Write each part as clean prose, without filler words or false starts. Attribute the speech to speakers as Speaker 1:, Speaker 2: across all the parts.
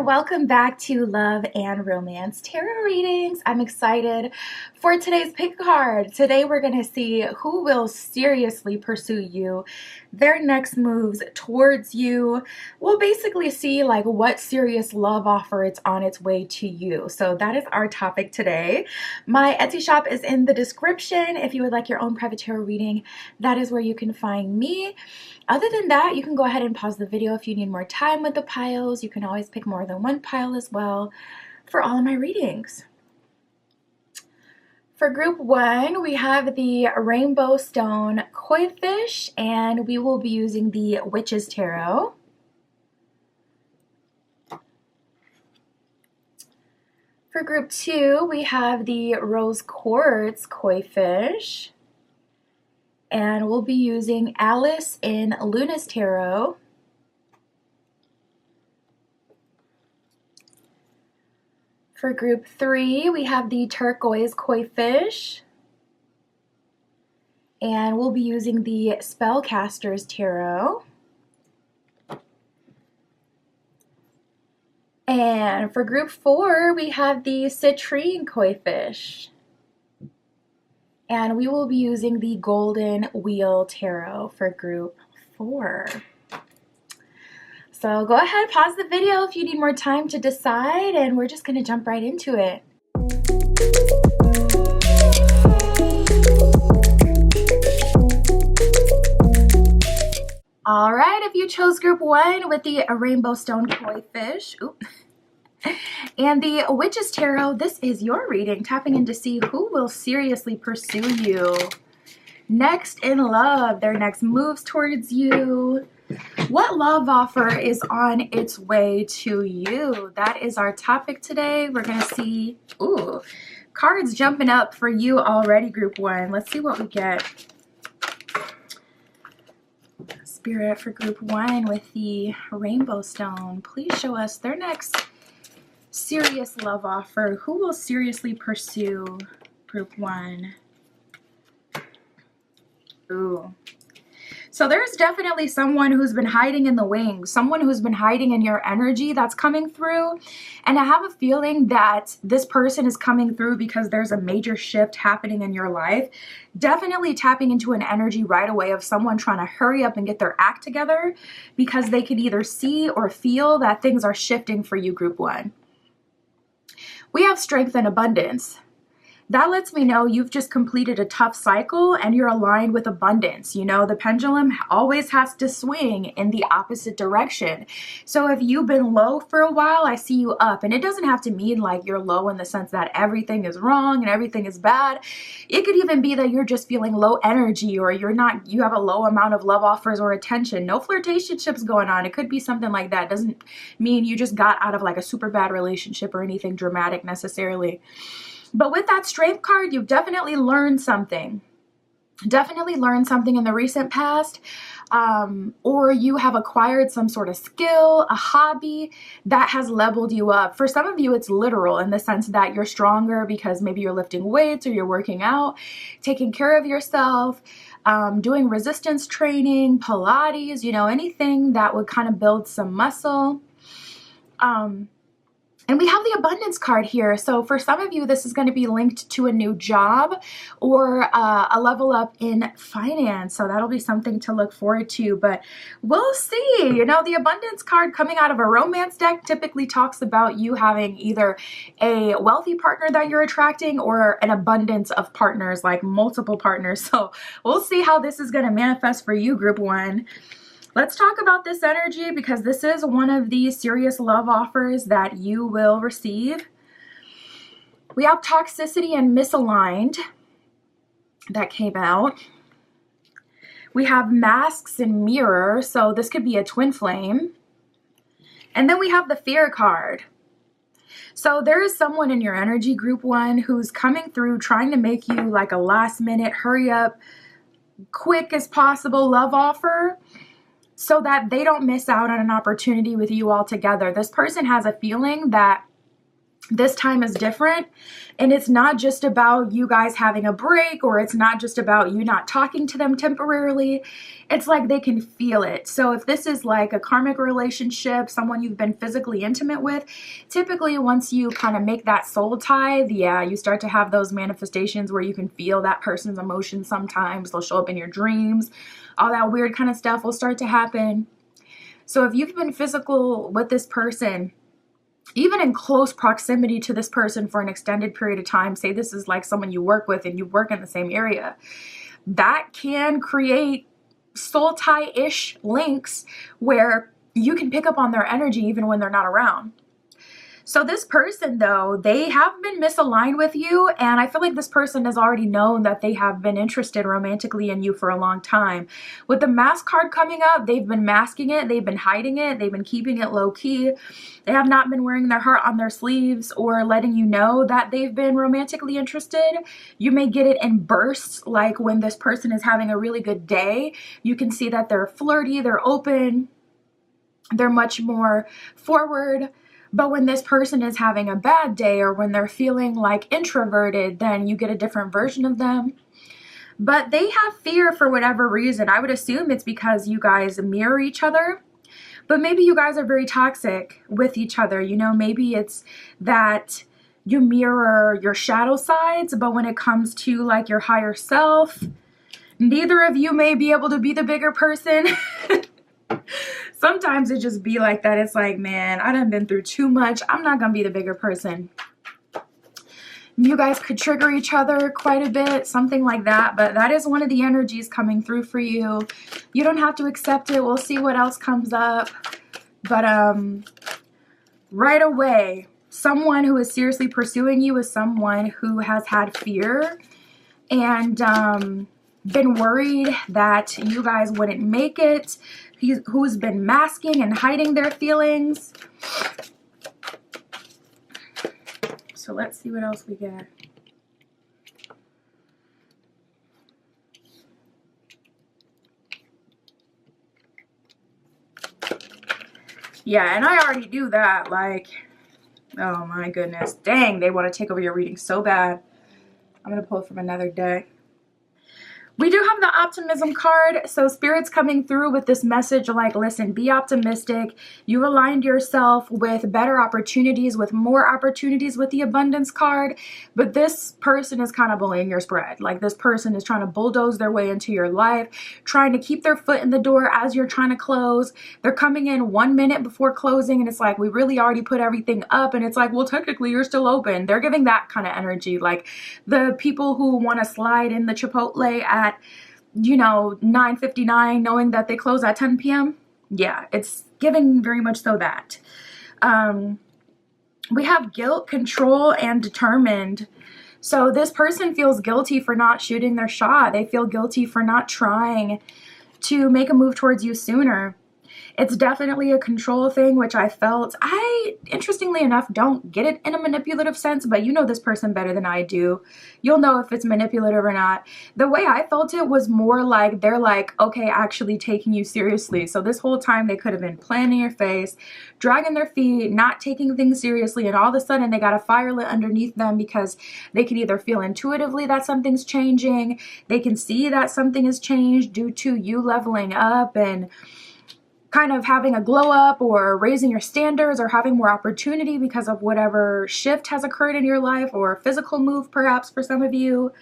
Speaker 1: welcome back to Love and Romance Tarot Readings. I'm excited for today's pick card. Today we're going to see who will seriously pursue you, their next moves towards you. We'll basically see like what serious love offer it's on its way to you. So that is our topic today. My Etsy shop is in the description. If you would like your own private tarot reading, that is where you can find me. Other than that, you can go ahead and pause the video if you need more time with the piles. You can always pick more than one pile as well for all of my readings. For group 1, we have the Rainbow Stone Koi Fish, and we will be using the Witch's Tarot. For group 2, we have the Rose Quartz Koi Fish, and we'll be using Alice in Luna's Tarot. For group 3, we have the Turquoise Koi Fish, and we'll be using the Spellcaster's Tarot. And for group 4, we have the Citrine Koi Fish, and we will be using the Golden Wheel Tarot for group 4. So go ahead, pause the video if you need more time to decide, and we're just going to jump right into it. All right, if you chose group 1 with the Rainbow Stone Koi Fish, and the Witch's Tarot, this is your reading, tapping in to see who will seriously pursue you next in love, their next moves towards you. What love offer is on its way to you? That is our topic today. We're going to see, cards jumping up for you already, group 1. Let's see what we get. Spirit for group 1 with the Rainbow Stone. Please show us their next serious love offer. Who will seriously pursue group 1? Ooh. So there's definitely someone who's been hiding in the wings, someone who's been hiding in your energy that's coming through. And I have a feeling that this person is coming through because there's a major shift happening in your life. Definitely tapping into an energy right away of someone trying to hurry up and get their act together because they can either see or feel that things are shifting for you, group 1. We have strength and abundance. That lets me know you've just completed a tough cycle and you're aligned with abundance. You know, the pendulum always has to swing in the opposite direction. So if you've been low for a while, I see you up. And it doesn't have to mean like you're low in the sense that everything is wrong and everything is bad. It could even be that you're just feeling low energy, or you have a low amount of love offers or attention. No flirtationships going on. It could be something like that. It doesn't mean you just got out of like a super bad relationship or anything dramatic necessarily. But with that strength card, you've definitely learned something. Definitely learned something in the recent past, or you have acquired some sort of skill, a hobby that has leveled you up. For some of you, it's literal in the sense that you're stronger because maybe you're lifting weights or you're working out, taking care of yourself, doing resistance training, Pilates, you know, anything that would kind of build some muscle. And we have the abundance card here. So for some of you, this is going to be linked to a new job or a level up in finance. So that'll be something to look forward to, but we'll see. You know, the abundance card coming out of a romance deck typically talks about you having either a wealthy partner that you're attracting or an abundance of partners, like multiple partners. So we'll see how this is going to manifest for you, group 1. Let's talk about this energy because this is one of the serious love offers that you will receive. We have toxicity and misaligned that came out. We have masks and mirror, so this could be a twin flame. And then we have the fear card. So there is someone in your energy, group 1, who's coming through trying to make you like a last minute, hurry up, quick as possible love offer, so that they don't miss out on an opportunity with you altogether. This person has a feeling that this time is different, and it's not just about you guys having a break, or it's not just about you not talking to them temporarily. It's like they can feel it. So if this is like a karmic relationship, someone you've been physically intimate with, typically once you kind of make that soul tie, yeah, you start to have those manifestations where you can feel that person's emotions. Sometimes they'll show up in your dreams. All that weird kind of stuff will start to happen. So if you've been physical with this person, even in close proximity to this person for an extended period of time, say this is like someone you work with and you work in the same area, that can create soul tie-ish links where you can pick up on their energy even when they're not around. So this person, though, they have been misaligned with you, and I feel like this person has already known that they have been interested romantically in you for a long time. With the Mask card coming up, they've been masking it, they've been hiding it, they've been keeping it low-key. They have not been wearing their heart on their sleeves or letting you know that they've been romantically interested. You may get it in bursts, like when this person is having a really good day. You can see that they're flirty, they're open, they're much more forward. But when this person is having a bad day, or when they're feeling like introverted, then you get a different version of them. But they have fear for whatever reason. I would assume it's because you guys mirror each other. But maybe you guys are very toxic with each other. You know, maybe it's that you mirror your shadow sides, but when it comes to like your higher self, neither of you may be able to be the bigger person. Sometimes it just be like that. It's like, man, I done been through too much. I'm not going to be the bigger person. You guys could trigger each other quite a bit, something like that. But that is one of the energies coming through for you. You don't have to accept it. We'll see what else comes up. But right away, someone who is seriously pursuing you is someone who has had fear and been worried that you guys wouldn't make it. Who's been masking and hiding their feelings. So let's see what else we get. Yeah, and I already do that. Like, oh my goodness. Dang, they want to take over your reading so bad. I'm going to pull from another deck. We do have the optimism card. So Spirit's coming through with this message like, listen, be optimistic. You aligned yourself with better opportunities, with more opportunities with the abundance card. But this person is kind of bullying your spread. Like, this person is trying to bulldoze their way into your life, trying to keep their foot in the door as you're trying to close. They're coming in 1 minute before closing, and it's like, we really already put everything up. And it's like, well, technically you're still open. They're giving that kind of energy. Like the people who want to slide in the Chipotle at, you know, 9:59, knowing that they close at 10 p.m. Yeah, it's giving very much so that. We have guilt, control, and determined. So this person feels guilty for not shooting their shot. They feel guilty for not trying to make a move towards you sooner. It's definitely a control thing, which I felt. I, interestingly enough, don't get it in a manipulative sense, but you know this person better than I do. You'll know if it's manipulative or not. The way I felt it was more like they're like, okay, actually taking you seriously. So this whole time they could have been playing in your face, dragging their feet, not taking things seriously, and all of a sudden they got a fire lit underneath them because they can either feel intuitively that something's changing, they can see that something has changed due to you leveling up and kind of having a glow up, or raising your standards, or having more opportunity because of whatever shift has occurred in your life, or a physical move perhaps for some of you.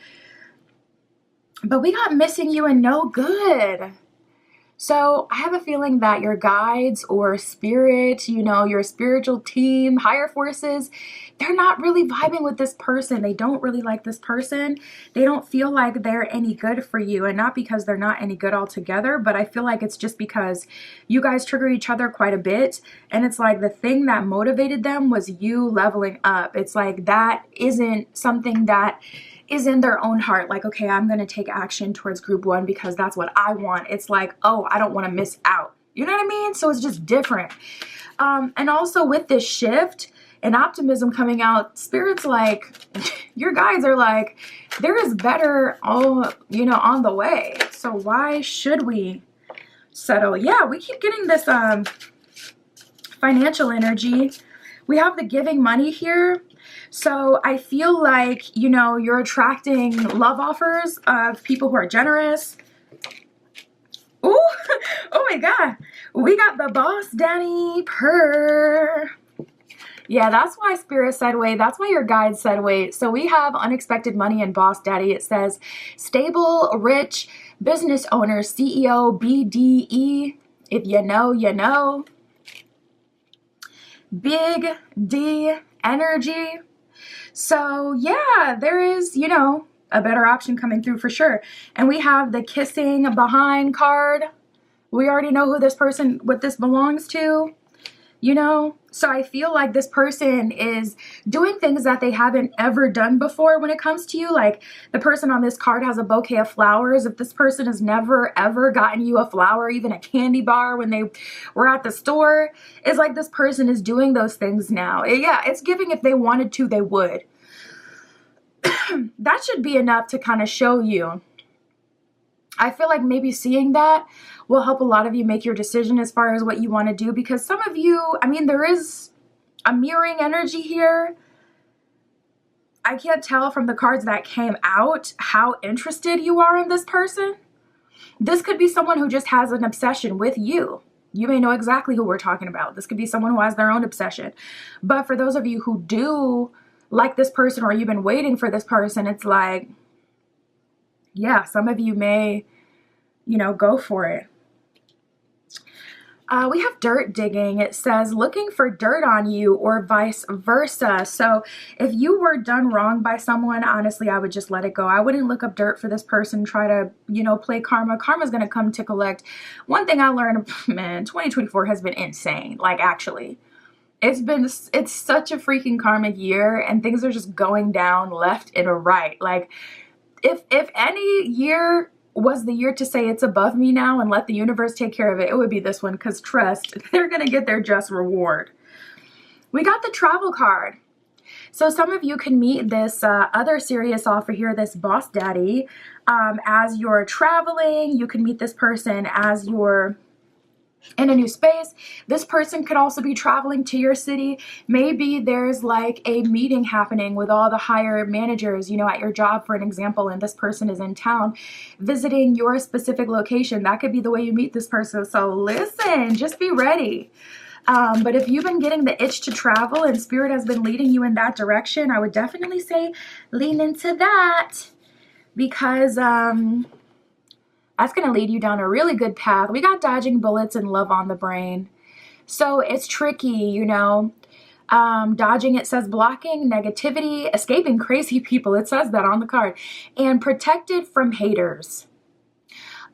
Speaker 1: But we got missing you and no good. So I have a feeling that your guides or spirit, you know, your spiritual team, higher forces, they're not really vibing with this person. They don't really like this person. They don't feel like they're any good for you. And not because they're not any good altogether, but I feel like it's just because you guys trigger each other quite a bit. And it's like the thing that motivated them was you leveling up. It's like that isn't something that is in their own heart. Like, okay, I'm going to take action towards group one because that's what I want. It's like, oh, I don't want to miss out. You know what I mean? So it's just different. And also with this shift and optimism coming out, Spirit's like, your guides are like, there is better, you know, on the way. So why should we settle? Yeah, we keep getting this financial energy. We have the giving money here. So I feel like, you know, you're attracting love offers of people who are generous. Ooh, oh my God. We got the boss daddy purr. Yeah, that's why Spirit said wait. That's why your guide said wait. So we have unexpected money and boss daddy. It says stable, rich, business owner, CEO, BDE. If you know, you know. Big D energy. So yeah, there is, you know, a better option coming through for sure. And we have the kissing behind card. We already know who this person, what this belongs to, you know. So I feel like this person is doing things that they haven't ever done before when it comes to you. Like the person on this card has a bouquet of flowers. If this person has never ever gotten you a flower, even a candy bar when they were at the store, it's like this person is doing those things now. Yeah, it's giving if they wanted to, they would. That should be enough to kind of show you. I feel like maybe seeing that will help a lot of you make your decision as far as what you want to do, because some of you, I mean, there is a mirroring energy here. I can't tell from the cards that came out how interested you are in this person. This could be someone who just has an obsession with you. You may know exactly who we're talking about. This could be someone who has their own obsession. But for those of you who do like this person, or you've been waiting for this person, it's like, yeah, some of you may, you know, go for it. We have dirt digging. It says looking for dirt on you or vice versa. So if you were done wrong by someone, honestly, I would just let it go. I wouldn't look up dirt for this person, try to, you know, play karma. Karma's going to come to collect. One thing I learned, man, 2024 has been insane. Like, actually, it's such a freaking karmic year, and things are just going down left and right. Like, if any year was the year to say it's above me now and let the universe take care of it, it would be this one, because trust, they're going to get their just reward. We got the travel card. So some of you can meet this other serious offer here, this boss daddy, as you're traveling. You can meet this person as you're in a new space. This person could also be traveling to your city. Maybe there's like a meeting happening with all the higher managers, you know, at your job, for an example, and this person is in town visiting your specific location. That could be the way you meet this person. So listen, just be ready. But if you've been getting the itch to travel and Spirit has been leading you in that direction, I would definitely say lean into that, because that's going to lead you down a really good path. We got dodging bullets and love on the brain. So it's tricky, you know. Dodging, it says blocking negativity, escaping crazy people. It says that on the card. And protected from haters.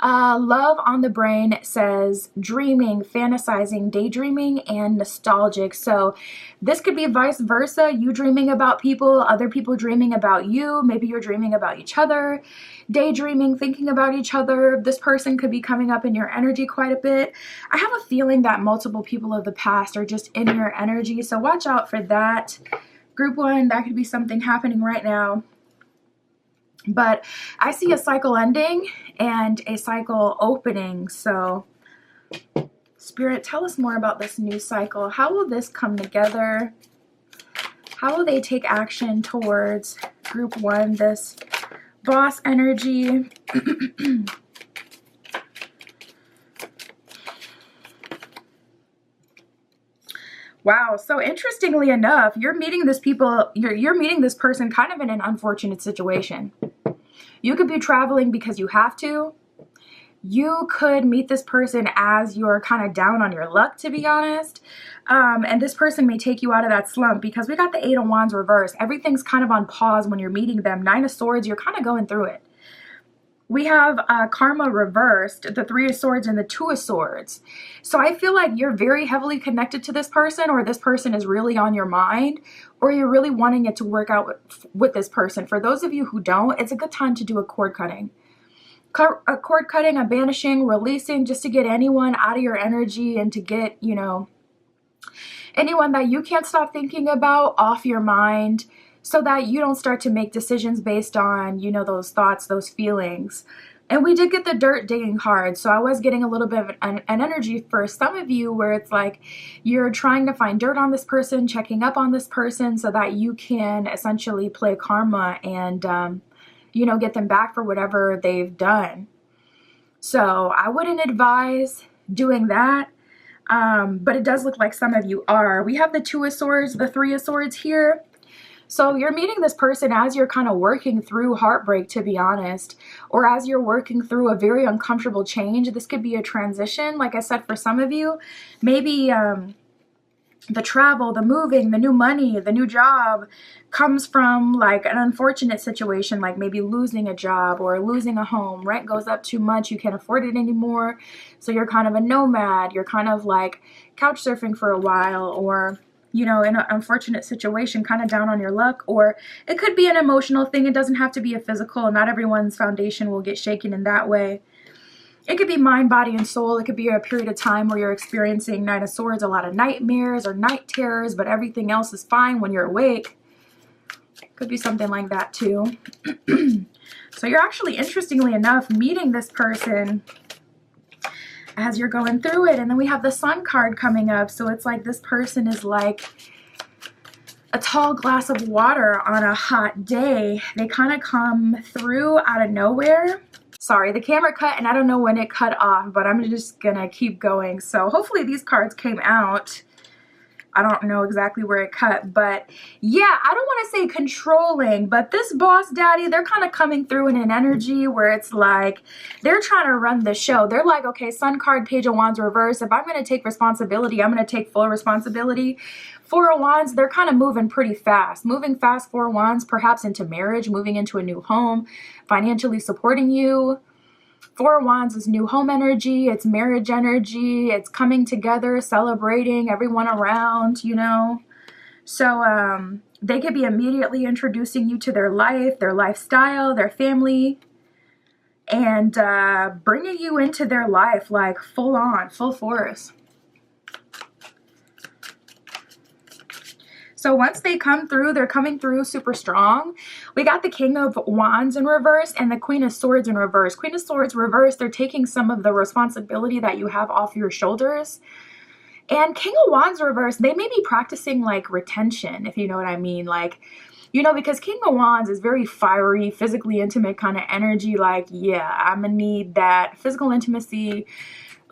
Speaker 1: Love on the brain says dreaming, fantasizing, daydreaming, and nostalgic. So this could be vice versa. You dreaming about people, other people dreaming about you. Maybe you're dreaming about each other, daydreaming, thinking about each other. This person could be coming up in your energy quite a bit. I have a feeling that multiple people of the past are just in your energy. So watch out for that. Group 1, that could be something happening right now. But I see a cycle ending and a cycle opening. So Spirit, tell us more about this new cycle. How will this come together? How will they take action towards group 1, this boss energy? Wow. So interestingly enough, you're meeting this you're meeting this person kind of in an unfortunate situation. You could be traveling because you have to. You could meet this person as you're kind of down on your luck, to be honest. And this person may take you out of that slump, because we got the 8 of Wands reversed. Everything's kind of on pause when you're meeting them. 9 of Swords, you're kind of going through it. We have karma reversed, the 3 of Swords and the 2 of Swords. So I feel like you're very heavily connected to this person, or this person is really on your mind, or you're really wanting it to work out with this person. For those of you who don't, it's a good time to do a cord cutting. A cord cutting, a banishing, releasing, just to get anyone out of your energy and to get, you know, anyone that you can't stop thinking about off your mind, so that you don't start to make decisions based on, you know, those thoughts, those feelings. And we did get the dirt digging card. So I was getting a little bit of an energy for some of you where it's like you're trying to find dirt on this person, checking up on this person so that you can essentially play karma and, you know, get them back for whatever they've done. So I wouldn't advise doing that. But it does look like some of you are. We have the Two of Swords, the Three of Swords here. So you're meeting this person as you're kind of working through heartbreak, to be honest, or as you're working through a very uncomfortable change. This could be a transition. Like I said, for some of you, maybe the travel, the moving, the new money, the new job comes from like an unfortunate situation, like maybe losing a job or losing a home. Rent goes up too much, you can't afford it anymore. So you're kind of a nomad. You're kind of like couch surfing for a while, or you know, in an unfortunate situation, kind of down on your luck. Or it could be an emotional thing. It doesn't have to be a physical. Not everyone's foundation will get shaken in that way. It could be mind, body, and soul. It could be a period of time where you're experiencing Knight of Swords, a lot of nightmares or night terrors, but everything else is fine when you're awake. Could be something like that too. So you're actually, interestingly enough, meeting this person as you're going through it. And then we have the Sun card coming up. So it's like this person is like a tall glass of water on a hot day. They kind of come through out of nowhere. Sorry, the camera cut and I don't know when it cut off, but I'm just gonna keep going. So hopefully these cards came out. I don't know exactly where it cut, but yeah, I don't want to say controlling, but this boss daddy, they're kind of coming through in an energy where it's like they're trying to run the show. They're like, okay, Sun card, Page of Wands reverse. If I'm going to take responsibility, I'm going to take full responsibility. Four of Wands, they're kind of moving pretty fast. Moving fast, Four of Wands, perhaps into marriage, moving into a new home, financially supporting you. Four of Wands is new home energy, it's marriage energy, it's coming together, celebrating everyone around, you know. So they could be immediately introducing you to their life, their lifestyle, their family, and bringing you into their life like full on, full force. So once they come through, they're coming through super strong. We got the King of Wands in reverse and the Queen of Swords in reverse. Queen of Swords reverse, they're taking some of the responsibility that you have off your shoulders. And King of Wands reverse, they may be practicing like retention, if you know what I mean. Like, you know, because King of Wands is very fiery, physically intimate kind of energy. Like, yeah, I'm gonna need that physical intimacy,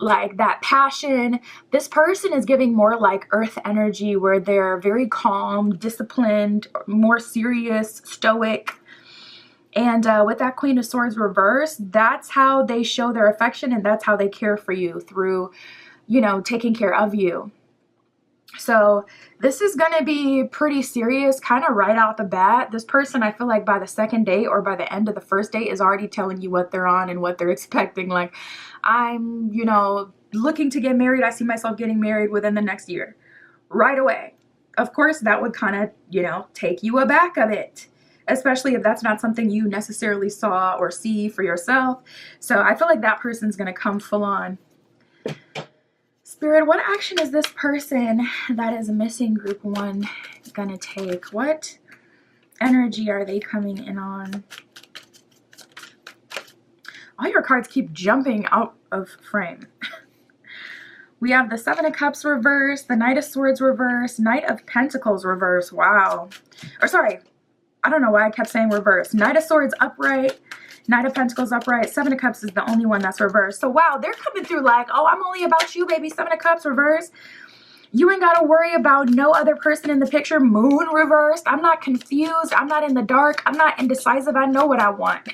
Speaker 1: like that passion. This person is giving more like earth energy where they're very calm, disciplined, more serious, stoic. And with that Queen of Swords reverse, that's how they show their affection and that's how they care for you through, you know, taking care of you. So this is going to be pretty serious kind of right out the bat. This person, I feel like by the second date or by the end of the first date is already telling you what they're on and what they're expecting. Like, I'm, you know, looking to get married. I see myself getting married within the next year, right away. Of course, that would kind of, you know, take you aback a bit, especially if that's not something you necessarily saw or see for yourself. So I feel like that person's going to come full on. Spirit, what action is this person that is missing group one gonna take? What energy are they coming in on? All your cards keep jumping out of frame. We have the Seven of Cups reverse, the Knight of Swords reverse, Knight of Pentacles reverse. Wow. Or sorry, I don't know why I kept saying reverse. Knight of Swords upright, Knight of Pentacles upright. Seven of Cups is the only one that's reversed. So wow, they're coming through like, oh, I'm only about you, baby. Seven of Cups reversed. You ain't got to worry about no other person in the picture. Moon reversed. I'm not confused. I'm not in the dark. I'm not indecisive. I know what I want.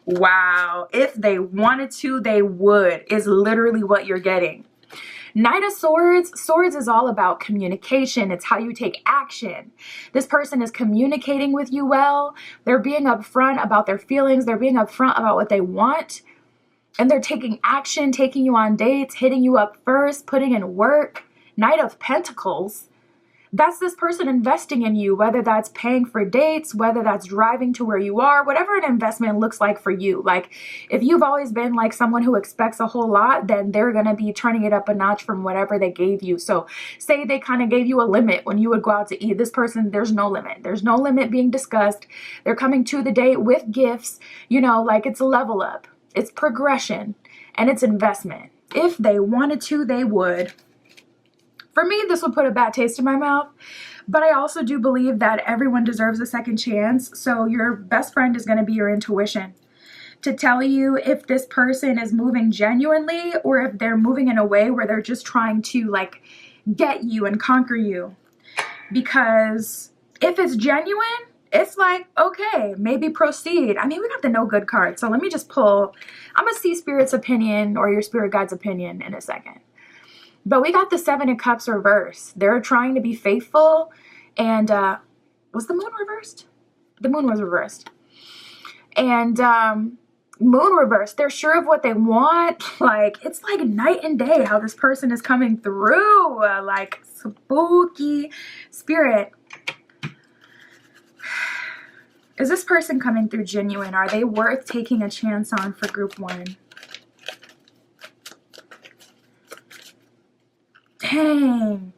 Speaker 1: Wow. If they wanted to, they would, is literally what you're getting. Knight of Swords. Swords is all about communication. It's how you take action. This person is communicating with you well. They're being upfront about their feelings. They're being upfront about what they want. And they're taking action, taking you on dates, hitting you up first, putting in work. Knight of Pentacles. That's this person investing in you, whether that's paying for dates, whether that's driving to where you are, whatever an investment looks like for you. Like if you've always been like someone who expects a whole lot, then they're going to be turning it up a notch from whatever they gave you. So say they kind of gave you a limit when you would go out to eat. This person, there's no limit. There's no limit being discussed. They're coming to the date with gifts, you know, like it's a level up. It's progression and it's investment. If they wanted to, they would. For me, this would put a bad taste in my mouth, but I also do believe that everyone deserves a second chance. So your best friend is going to be your intuition to tell you if this person is moving genuinely or if they're moving in a way where they're just trying to like get you and conquer you. Because if it's genuine, it's like, okay, maybe proceed. I mean, we got the no good card. So let me just pull. I'm going to see Spirit's opinion or your spirit guide's opinion in a second. But we got the 7 of Cups reversed. They're trying to be faithful. And was the moon reversed? The moon was reversed. And moon reversed. They're sure of what they want. Like, it's like night and day how this person is coming through. Like, spooky. Spirit. Is this person coming through genuine? Are they worth taking a chance on for group 1? Dang.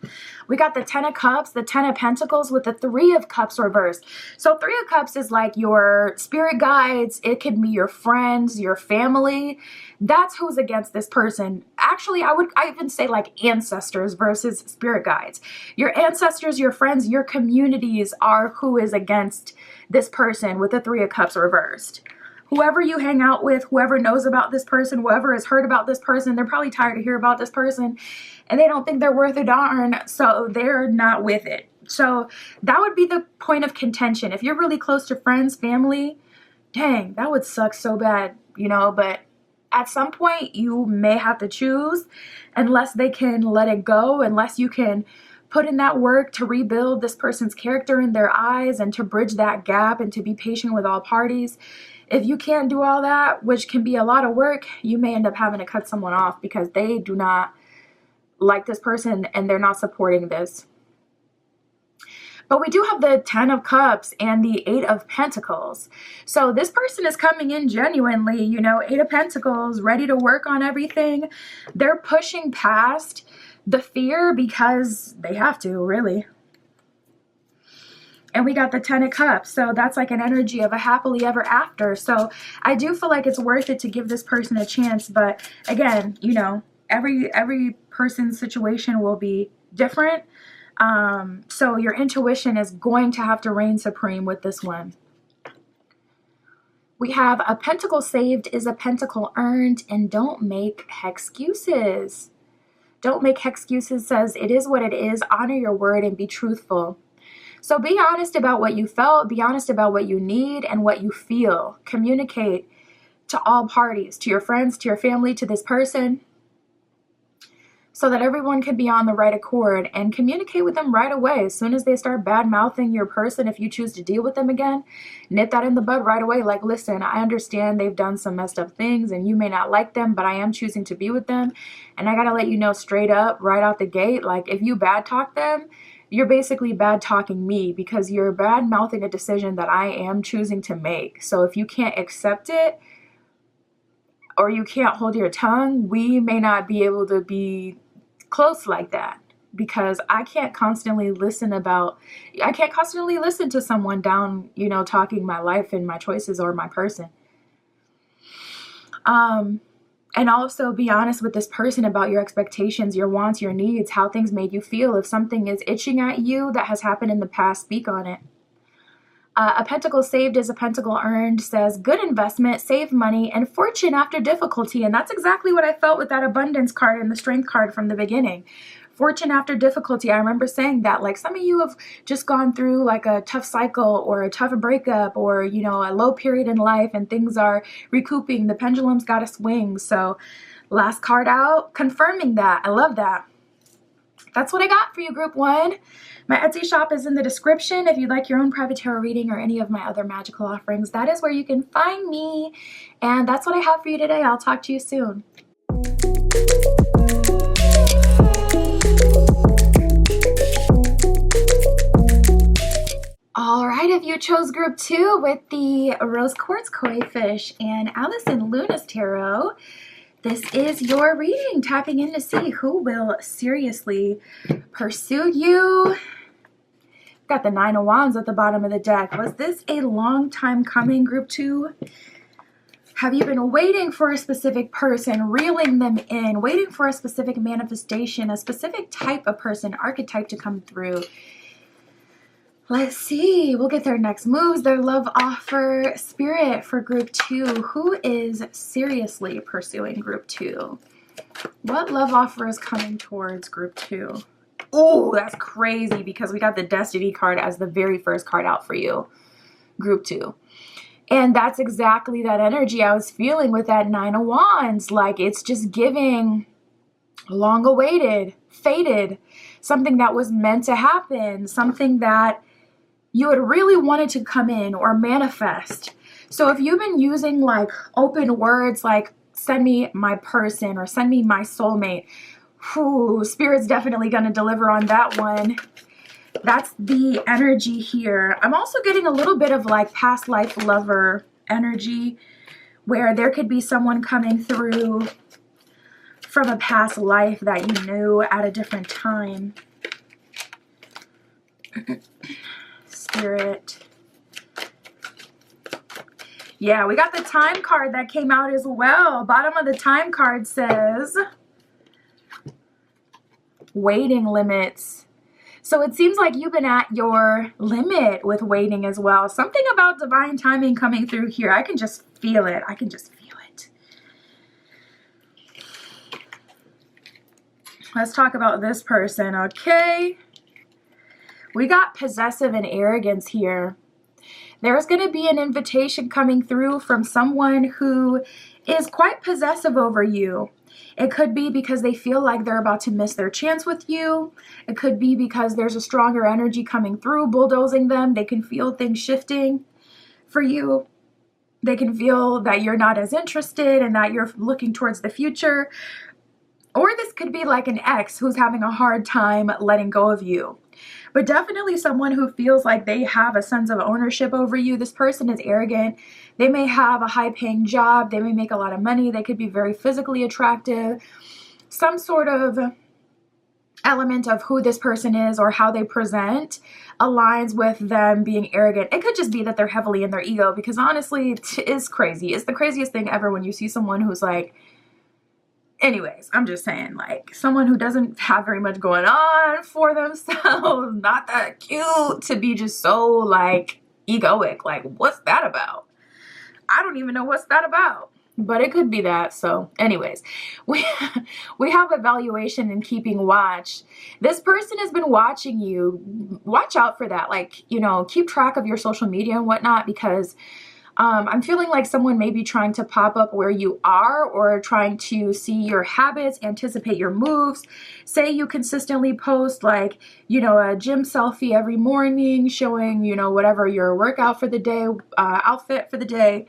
Speaker 1: We got the 10 of Cups, the 10 of Pentacles with the 3 of Cups reversed. So 3 of Cups is like your spirit guides. It could be your friends, your family. That's who's against this person. Actually, I even say like ancestors versus spirit guides. Your ancestors, your friends, your communities are who is against this person with the 3 of Cups reversed. Whoever you hang out with, whoever knows about this person, whoever has heard about this person, they're probably tired to hear about this person and they don't think they're worth a darn, so they're not with it. So that would be the point of contention. If you're really close to friends, family, dang, that would suck so bad, you know, but at some point you may have to choose unless they can let it go, unless you can put in that work to rebuild this person's character in their eyes and to bridge that gap and to be patient with all parties. If you can't do all that, which can be a lot of work, you may end up having to cut someone off because they do not like this person and they're not supporting this. But we do have the 10 of Cups and the 8 of Pentacles. So this person is coming in genuinely, you know, 8 of Pentacles, ready to work on everything. They're pushing past the fear because they have to, really. And we got the 10 of Cups. So that's like an energy of a happily ever after. So I do feel like it's worth it to give this person a chance. But again, you know, every person's situation will be different. So your intuition is going to have to reign supreme with this one. We have a pentacle saved is a pentacle earned, and don't make excuses. Don't make excuses says it is what it is. Honor your word and be truthful. So be honest about what you felt, be honest about what you need and what you feel. Communicate to all parties, to your friends, to your family, to this person, so that everyone can be on the right accord, and communicate with them right away. As soon as they start bad-mouthing your person, if you choose to deal with them again, nip that in the bud right away. Like, listen, I understand they've done some messed up things and you may not like them, but I am choosing to be with them. And I got to let you know straight up, right out the gate, like if you bad talk them, you're basically bad talking me because you're bad mouthing a decision that I am choosing to make. So if you can't accept it or you can't hold your tongue, we may not be able to be close like that, because I can't constantly listen to someone down, you know, talking my life and my choices or my person. And also be honest with this person about your expectations, your wants, your needs, how things made you feel. If something is itching at you that has happened in the past, speak on it. A pentacle saved is a pentacle earned says good investment, save money, and fortune after difficulty. And that's exactly what I felt with that abundance card and the strength card from the beginning. Fortune after difficulty. I remember saying that, like, some of you have just gone through like a tough cycle or a tough breakup or, you know, a low period in life and things are recouping. The pendulum's got to swing. So last card out, confirming that. I love that. That's what I got for you, group 1. My Etsy shop is in the description. If you'd like your own private tarot reading or any of my other magical offerings, that is where you can find me. And that's what I have for you today. I'll talk to you soon. All right, if you chose group 2 with the Rose Quartz Koi Fish and Allison Luna's Tarot, this is your reading, tapping in to see who will seriously pursue you. Got the 9 of Wands at the bottom of the deck. Was this a long time coming, group 2? Have you been waiting for a specific person, reeling them in, waiting for a specific manifestation, a specific type of person, archetype to come through? Let's see. We'll get their next moves, their love offer. Spirit for group 2. Who is seriously pursuing group 2? What love offer is coming towards group 2? Oh, that's crazy because we got the Destiny card as the very first card out for you, group 2. And that's exactly that energy I was feeling with that 9 of Wands. Like, it's just giving long awaited, fated, something that was meant to happen, something that you had really wanted to come in or manifest. So if you've been using like open words like send me my person or send me my soulmate, whew, Spirit's definitely going to deliver on that one. That's the energy here. I'm also getting a little bit of like past life lover energy where there could be someone coming through from a past life that you knew at a different time. Spirit. Yeah, we got the time card that came out as well. Bottom of the time card says waiting limits. So it seems like you've been at your limit with waiting as well. Something about divine timing coming through here. I can just feel it. I can just feel it. Let's talk about this person, okay? We got possessive and arrogance here. There's going to be an invitation coming through from someone who is quite possessive over you. It could be because they feel like they're about to miss their chance with you. It could be because there's a stronger energy coming through, bulldozing them. They can feel things shifting for you. They can feel that you're not as interested and that you're looking towards the future. Or this could be like an ex who's having a hard time letting go of you. But definitely someone who feels like they have a sense of ownership over you. This person is arrogant. They may have a high-paying job. They may make a lot of money. They could be very physically attractive. Some sort of element of who this person is or how they present aligns with them being arrogant. It could just be that they're heavily in their ego because honestly, it is crazy. It's the craziest thing ever when you see someone who's like, anyways, I'm just saying, like, someone who doesn't have very much going on for themselves, not that cute, to be just so, like, egoic. Like, what's that about? I don't even know what's that about. But it could be that. So, anyways, we have evaluation and keeping watch. This person has been watching you. Watch out for that. Like, you know, keep track of your social media and whatnot because I'm feeling like someone may be trying to pop up where you are or trying to see your habits, anticipate your moves. Say you consistently post like, you know, a gym selfie every morning showing, you know, whatever your workout for the day, outfit for the day.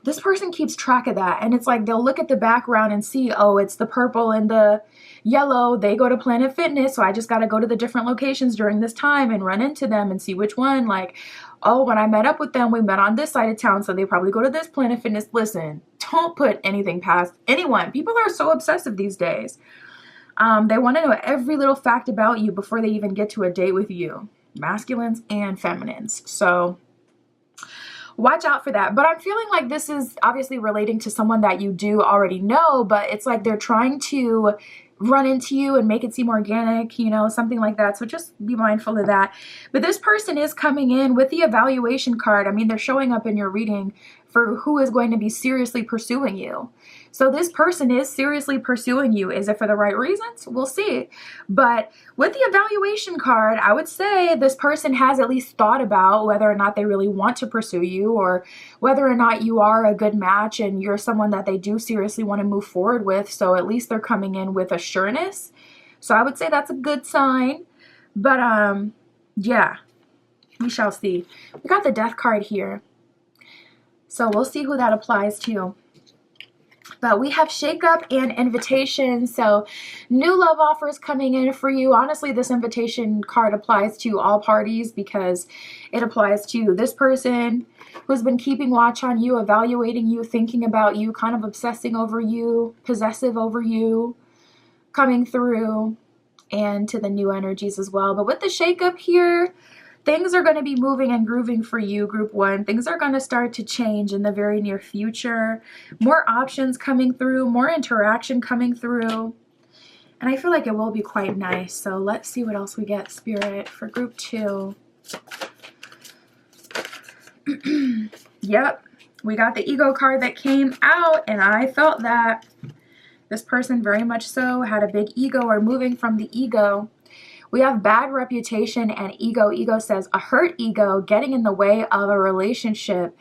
Speaker 1: This person keeps track of that. And it's like they'll look at the background and see, oh, it's the purple and the yellow. They go to Planet Fitness. So I just got to go to the different locations during this time and run into them and see which one. Like, oh, when I met up with them, we met on this side of town. So they probably go to this Planet Fitness. Listen, don't put anything past anyone. People are so obsessive these days. They want to know every little fact about you before they even get to a date with you. Masculines and feminines. So watch out for that. But I'm feeling like this is obviously relating to someone that you do already know, but it's like they're trying to run into you and make it seem organic, you know, something like that. So just be mindful of that. But this person is coming in with the evaluation card. I mean, they're showing up in your reading for who is going to be seriously pursuing you. So this person is seriously pursuing you. Is it for the right reasons? We'll see. But with the evaluation card, I would say this person has at least thought about whether or not they really want to pursue you or whether or not you are a good match and you're someone that they do seriously want to move forward with. So at least they're coming in with a sureness. So I would say that's a good sign. But yeah, we shall see. We got the death card here. So we'll see who that applies to. But we have shakeup and invitation. So new love offers coming in for you. Honestly, this invitation card applies to all parties because it applies to this person who's been keeping watch on you, evaluating you, thinking about you, kind of obsessing over you, possessive over you, coming through, and to the new energies as well. But with the shakeup here, Things are going to be moving and grooving for you, group 1. Things are going to start to change in the very near future. More options coming through, more interaction coming through. And I feel like it will be quite nice. So let's see what else we get, Spirit, for group 2. Yep, we got the ego card that came out, and I felt that this person very much so had a big ego or moving from the ego. We have bad reputation and ego. Ego says a hurt ego getting in the way of a relationship.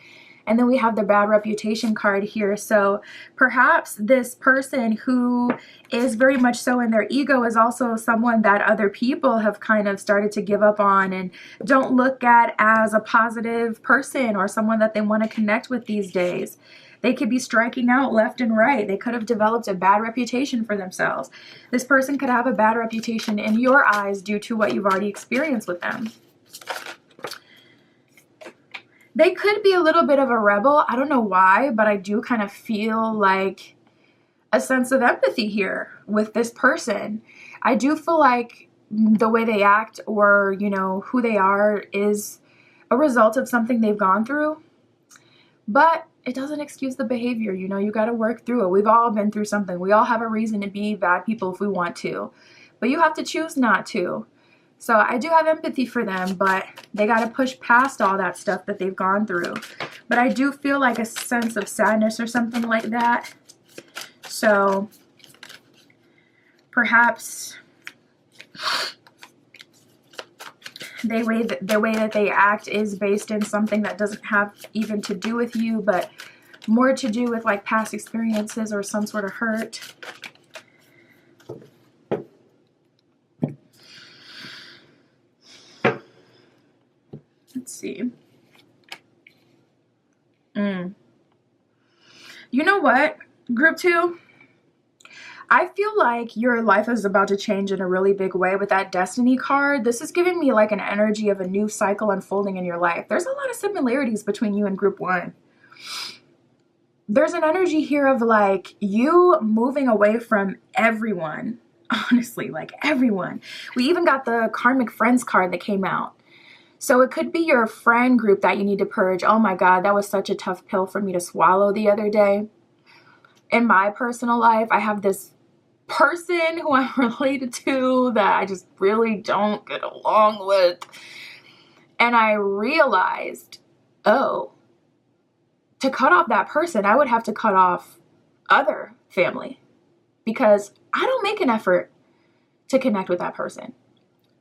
Speaker 1: And then we have the bad reputation card here. So perhaps this person who is very much so in their ego is also someone that other people have kind of started to give up on and don't look at as a positive person or someone that they want to connect with these days. They could be striking out left and right. They could have developed a bad reputation for themselves. This person could have a bad reputation in your eyes due to what you've already experienced with them. They could be a little bit of a rebel. I don't know why, but I do kind of feel like a sense of empathy here with this person. I do feel like the way they act or, you know, who they are is a result of something they've gone through. But it doesn't excuse the behavior. You know, you got to work through it. We've all been through something. We all have a reason to be bad people if we want to. But you have to choose not to. So I do have empathy for them, but they got to push past all that stuff that they've gone through. But I do feel like a sense of sadness or something like that. So perhaps the way that they act is based in something that doesn't have even to do with you, but more to do with like past experiences or some sort of hurt. Let's see. You know what, group 2? I feel like your life is about to change in a really big way with that Destiny card. This is giving me like an energy of a new cycle unfolding in your life. There's a lot of similarities between you and group 1. There's an energy here of like you moving away from everyone. Honestly, like everyone. We even got the Karmic Friends card that came out. So it could be your friend group that you need to purge. Oh my God, that was such a tough pill for me to swallow the other day. In my personal life, I have this person who I'm related to that I just really don't get along with. And I realized, oh, to cut off that person, I would have to cut off other family because I don't make an effort to connect with that person.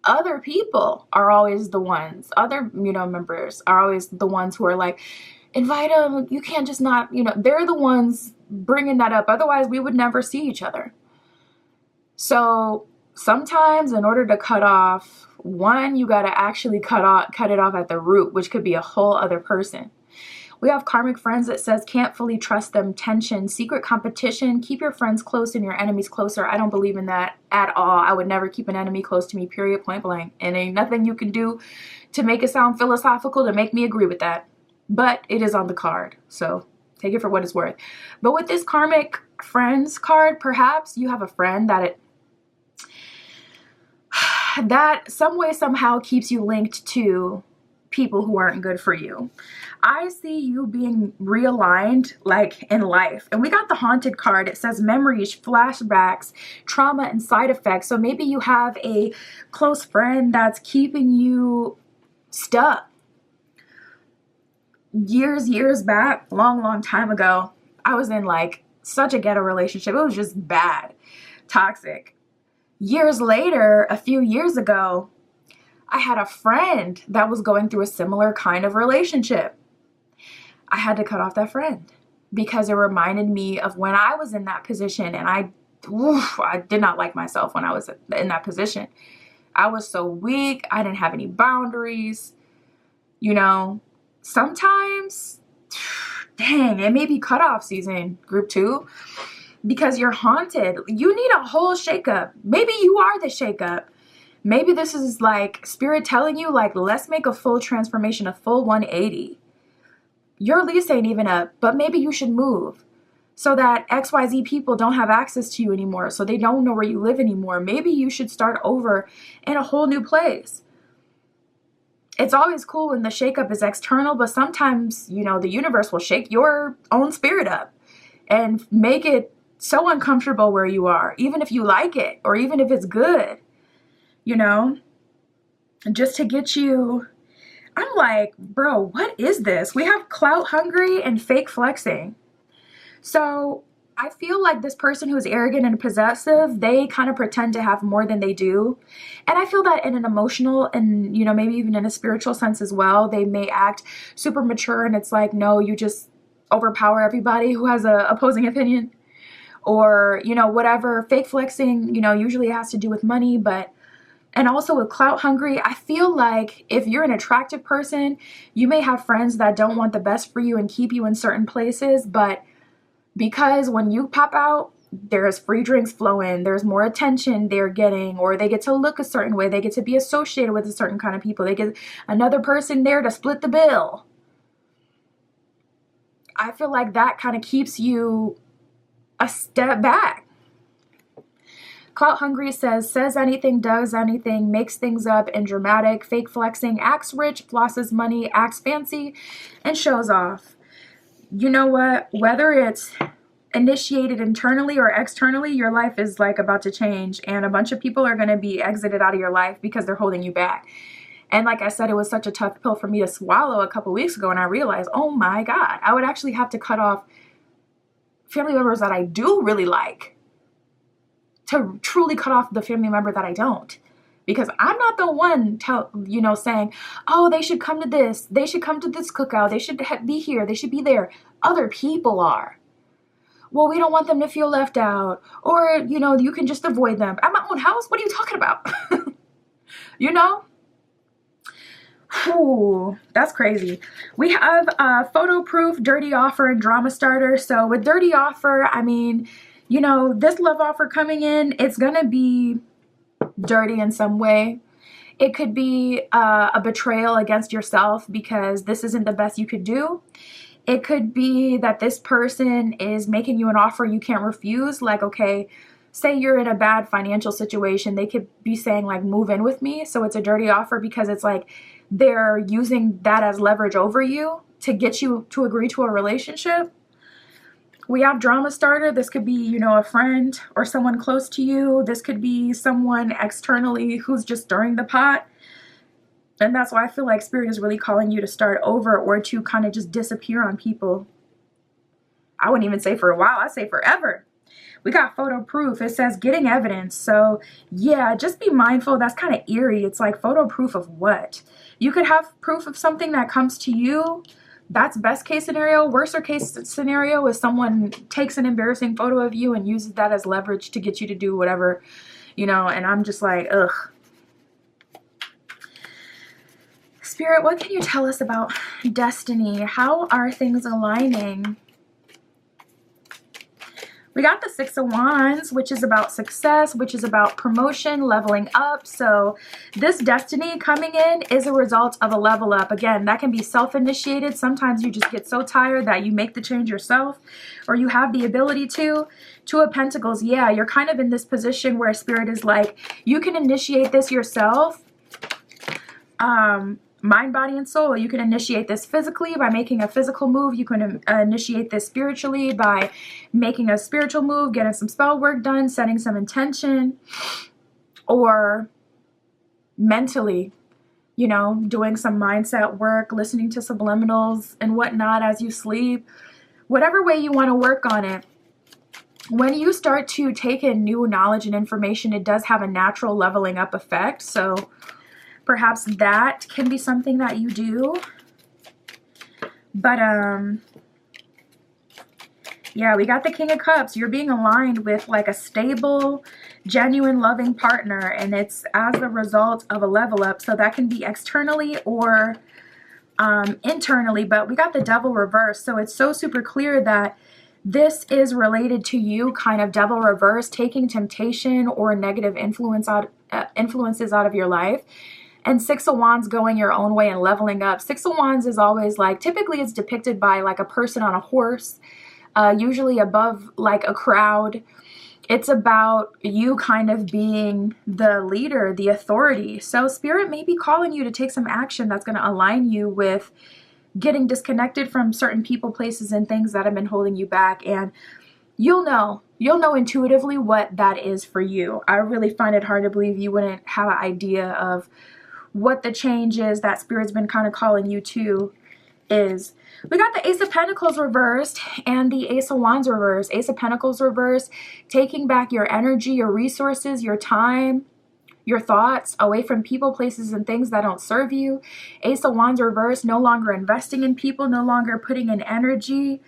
Speaker 1: Other people are always the ones, other, members are always the ones who are like, invite them, you can't just not, they're the ones bringing that up. Otherwise, we would never see each other. So sometimes in order to cut off one, you got to actually cut it off at the root, which could be a whole other person. We have Karmic Friends that says can't fully trust them, tension, secret competition, keep your friends close and your enemies closer. I don't believe in that at all. I would never keep an enemy close to me, period, point blank. And ain't nothing you can do to make it sound philosophical to make me agree with that. But it is on the card, so take it for what it's worth. But with this Karmic Friends card, perhaps you have a friend that some way, somehow keeps you linked to people who aren't good for you. I see you being realigned like in life. And we got the Haunted card. It says memories, flashbacks, trauma, and side effects. So maybe you have a close friend that's keeping you stuck. Years back, long time ago, I was in like such a ghetto relationship. It was just bad, toxic. Years later, a few years ago, I had a friend that was going through a similar kind of relationship. I had to cut off that friend because it reminded me of when I was in that position, and I did not like myself when I was in that position. I was so weak. I didn't have any boundaries. Sometimes, dang, it may be cutoff season, group 2, because you're haunted. You need a whole shakeup. Maybe you are the shakeup. Maybe this is like spirit telling you, like, let's make a full transformation, a full 180. Your lease ain't even up, but maybe you should move so that XYZ people don't have access to you anymore, so they don't know where you live anymore. Maybe you should start over in a whole new place. it's always cool when the shakeup is external, but sometimes, you know, the universe will shake your own spirit up and make it so uncomfortable where you are, even if you like it or even if it's good, you know, just to get you. I'm like, bro, what is this? We have clout hungry and fake flexing. So I feel like this person who's arrogant and possessive, they kind of pretend to have more than they do. And I feel that in an emotional and, you know, maybe even in a spiritual sense as well, they may act super mature and it's like, no, you just overpower everybody who has a opposing opinion or, you know, whatever. Fake flexing, you know, usually has to do with money, but and also with clout hungry, I feel like if you're an attractive person, you may have friends that don't want the best for you and keep you in certain places, but because when you pop out, there's free drinks flowing, there's more attention they're getting, or they get to look a certain way, they get to be associated with a certain kind of people, they get another person there to split the bill. I feel like that kind of keeps you a step back. Clout hungry says anything, does anything, makes things up and dramatic, fake flexing, acts rich, flosses money, acts fancy, and shows off. You know what? Whether it's initiated internally or externally, your life is like about to change and a bunch of people are going to be exited out of your life because they're holding you back. And like I said, it was such a tough pill for me to swallow a couple weeks ago, and I realized, oh my God, I would actually have to cut off family members that I do really like to truly cut off the family member that I don't. Because I'm not the one saying, oh, they should come to this. They should come to this cookout. They should be here. They should be there. Other people are. Well, we don't want them to feel left out. Or, you know, you can just avoid them. At my own house? What are you talking about? You know? Ooh, that's crazy. We have photo proof, dirty offer, and drama starter. So with dirty offer, I mean, you know, this love offer coming in, it's going to be dirty in some way. It could be a betrayal against yourself because this isn't the best you could do. It could be that this person is making you an offer you can't refuse. Like, okay, say you're in a bad financial situation. They could be saying like, move in with me. So it's a dirty offer because it's like they're using that as leverage over you to get you to agree to a relationship. We have drama starter. This could be, you know, a friend or someone close to you. This could be someone externally who's just stirring the pot. And that's why I feel like Spirit is really calling you to start over or to kind of just disappear on people. I wouldn't even say for a while. I'd say forever. We got photo proof. It says getting evidence. So yeah, just be mindful. That's kind of eerie. It's like photo proof of what? You could have proof of something that comes to you. That's best case scenario. Worst case scenario is someone takes an embarrassing photo of you and uses that as leverage to get you to do whatever, you know, and I'm just like, ugh. Spirit, what can you tell us about destiny? How are things aligning? We got the Six of Wands, which is about success, which is about promotion, leveling up. So this destiny coming in is a result of a level up. Again, that can be self-initiated. Sometimes you just get so tired that you make the change yourself or you have the ability to. Two of Pentacles, yeah, you're kind of in this position where Spirit is like, you can initiate this yourself. Mind, body, and soul. You can initiate this physically by making a physical move. You can initiate this spiritually by making a spiritual move, getting some spell work done, setting some intention, or mentally, you know, doing some mindset work, listening to subliminals and whatnot as you sleep. Whatever way you want to work on it. When you start to take in new knowledge and information, it does have a natural leveling up effect. So perhaps that can be something that you do. But, yeah, we got the King of Cups. You're being aligned with like a stable, genuine, loving partner. And it's as a result of a level up. So that can be externally or internally. But we got the Devil reversed. So it's so super clear that this is related to you, kind of Devil reverse, taking temptation or negative influences out of your life. And Six of Wands going your own way and leveling up. Six of Wands is always like, typically it's depicted by like a person on a horse, usually above like a crowd. It's about you kind of being the leader, the authority. So Spirit may be calling you to take some action that's going to align you with getting disconnected from certain people, places, and things that have been holding you back. And you'll know intuitively what that is for you. I really find it hard to believe you wouldn't have an idea of what the change is that Spirit's been kind of calling you to is. We got the Ace of Pentacles reversed and the Ace of Wands reversed. Ace of Pentacles reversed, taking back your energy, your resources, your time, your thoughts away from people, places, and things that don't serve you. Ace of Wands reversed, no longer investing in people, no longer putting in energy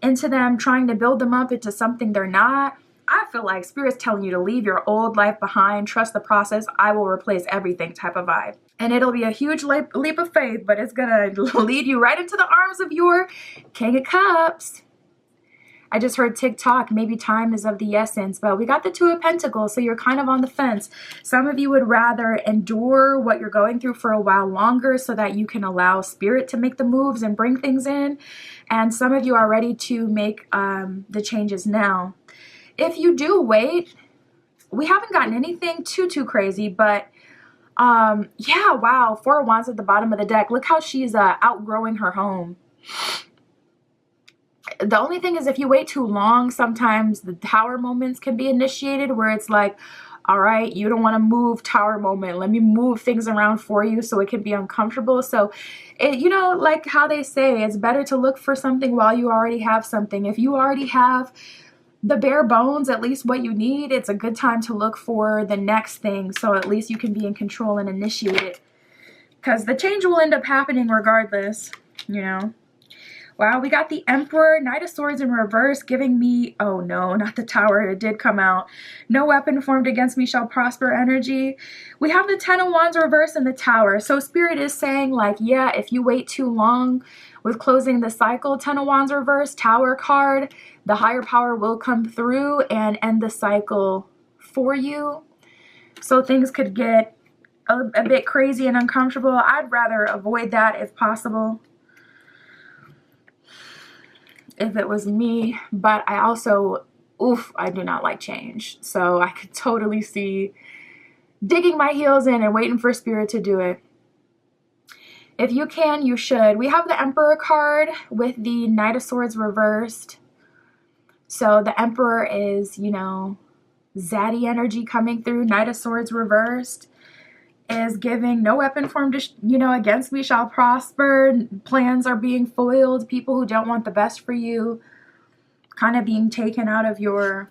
Speaker 1: into them, trying to build them up into something they're not. I feel like Spirit's telling you to leave your old life behind, trust the process, I will replace everything type of vibe. And it'll be a huge leap of faith, but it's going to lead you right into the arms of your King of Cups. I just heard TikTok, maybe time is of the essence, but we got the Two of Pentacles, so you're kind of on the fence. Some of you would rather endure what you're going through for a while longer so that you can allow Spirit to make the moves and bring things in. And some of you are ready to make the changes now. If you do wait, we haven't gotten anything too crazy, but yeah, wow, Four of Wands at the bottom of the deck. Look how she's outgrowing her home. The only thing is if you wait too long, sometimes the Tower moments can be initiated where it's like, all right, you don't want to move, Tower moment. Let me move things around for you so it can be uncomfortable. So, you know, like how they say, it's better to look for something while you already have something. If you already have the bare bones, at least what you need, it's a good time to look for the next thing. So at least you can be in control and initiate it. Because the change will end up happening regardless, you know. Wow, we got the Emperor, Knight of Swords in reverse, giving me, oh no, not the Tower, it did come out. No weapon formed against me shall prosper energy. We have the Ten of Wands reverse and the Tower. So Spirit is saying like, yeah, if you wait too long with closing the cycle, Ten of Wands reverse, Tower card, the higher power will come through and end the cycle for you. So things could get a bit crazy and uncomfortable. I'd rather avoid that if possible, if it was me. But I also, I do not like change. So I could totally see digging my heels in and waiting for Spirit to do it. If you can, you should. We have the Emperor card with the Knight of Swords reversed. So the Emperor is, you know, zaddy energy coming through. Knight of Swords reversed is giving no weapon formed, you know, against me shall prosper. Plans are being foiled. People who don't want the best for you kind of being taken out of your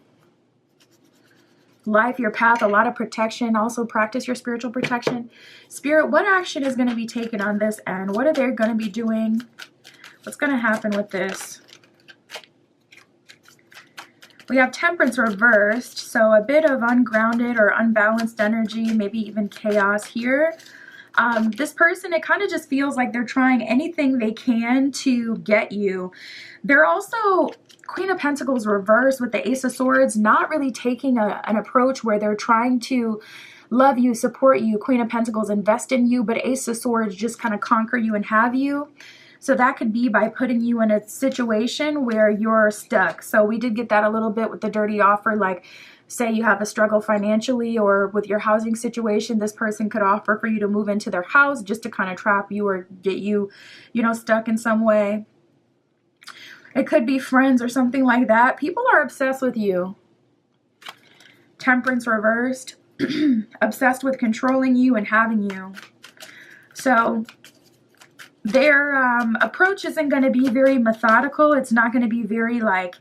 Speaker 1: life, your path. A lot of protection. Also practice your spiritual protection. Spirit, what action is going to be taken on this end? What are they going to be doing? What's going to happen with this? We have Temperance reversed, so a bit of ungrounded or unbalanced energy, maybe even chaos here. This person, it kind of just feels like they're trying anything they can to get you. They're also Queen of Pentacles reversed with the Ace of Swords, not really taking an approach where they're trying to love you, support you. Queen of Pentacles invest in you, but Ace of Swords just kind of conquer you and have you. So that could be by putting you in a situation where you're stuck. So we did get that a little bit with the dirty offer. Like, say you have a struggle financially or with your housing situation, this person could offer for you to move into their house just to kind of trap you or get you, you know, stuck in some way. It could be friends or something like that. People are obsessed with you. Temperance reversed. Obsessed with controlling you and having you. So their approach isn't going to be very methodical. It's not going to be very like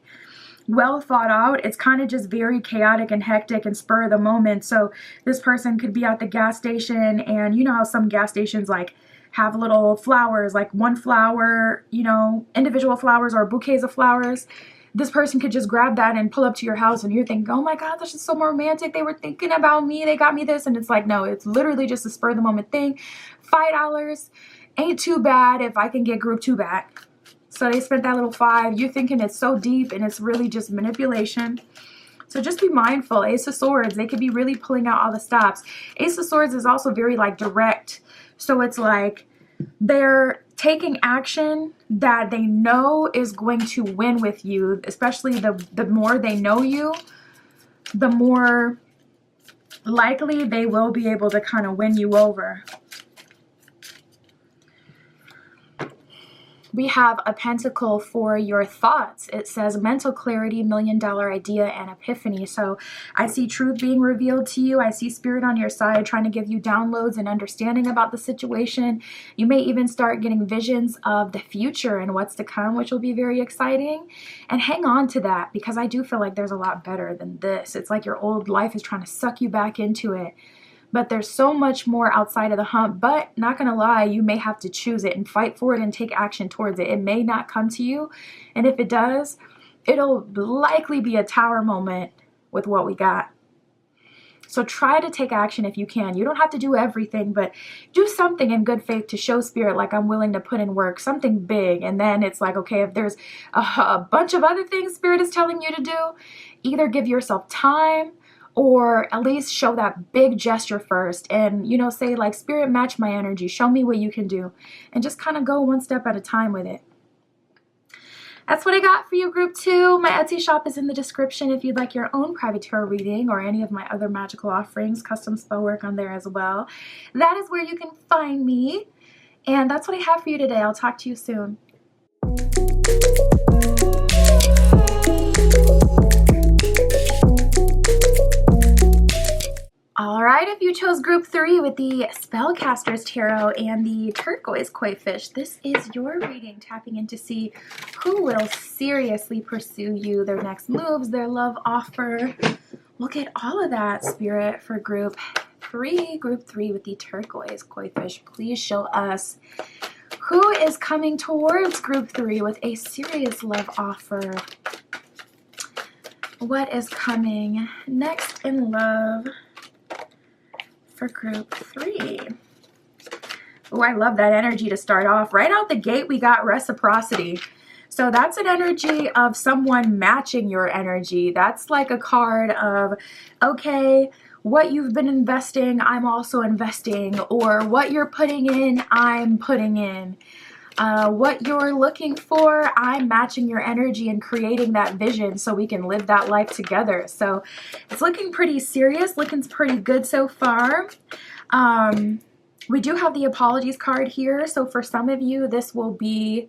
Speaker 1: well thought out. It's kind of just very chaotic and hectic and spur of the moment. So this person could be at the gas station, and you know how some gas stations like have little flowers, like one flower, you know, individual flowers or bouquets of flowers. This person could just grab that and pull up to your house, and you're thinking, oh my God, that's just so romantic. They were thinking about me. They got me this. And it's like, no, it's literally just a spur of the moment thing. $5 ain't too bad if I can get group 2 back. So they spent that little $5. You're thinking it's so deep, and it's really just manipulation. So just be mindful. Ace of Swords, they could be really pulling out all the stops. Ace of Swords is also very like direct. So it's like they're taking action that they know is going to win with you, especially the more they know you. the more likely they will be able to kind of win you over. We have a pentacle for your thoughts. It says mental clarity, million-dollar idea, and epiphany. So I see truth being revealed to you. I see spirit on your side trying to give you downloads and understanding about the situation. You may even start getting visions of the future and what's to come, which will be very exciting. And hang on to that, because I do feel like there's a lot better than this. It's like your old life is trying to suck you back into it. But there's so much more outside of the hump. But not gonna lie, you may have to choose it and fight for it and take action towards it. It may not come to you. And if it does, it'll likely be a tower moment with what we got. So try to take action if you can. You don't have to do everything, but do something in good faith to show spirit like I'm willing to put in work, something big. And then it's like, okay, if there's a bunch of other things spirit is telling you to do, either give yourself time or at least show that big gesture first and, you know, say like, spirit, match my energy. Show me what you can do. And just kind of go one step at a time with it. That's what I got for you, group 2. My Etsy shop is in the description if you'd like your own private tarot reading or any of my other magical offerings, custom spell work on there as well. That is where you can find me. And that's what I have for you today. I'll talk to you soon. All right, if you chose group 3 with the Spellcaster's Tarot and the Turquoise Koi Fish, this is your reading, tapping in to see who will seriously pursue you, their next moves, their love offer. We'll get all of that, Spirit, for group 3 with the Turquoise Koi Fish. Please show us who is coming towards group 3 with a serious love offer. What is coming next in love for group 3? Oh, I love that energy to start off. Right out the gate, we got reciprocity. So that's an energy of someone matching your energy. That's like a card of, okay, what you've been investing, I'm also investing. Or what you're putting in, I'm putting in. What you're looking for, I'm matching your energy and creating that vision so we can live that life together. So it's looking pretty serious, looking pretty good so far. We do have the apologies card here. So for some of you, this will be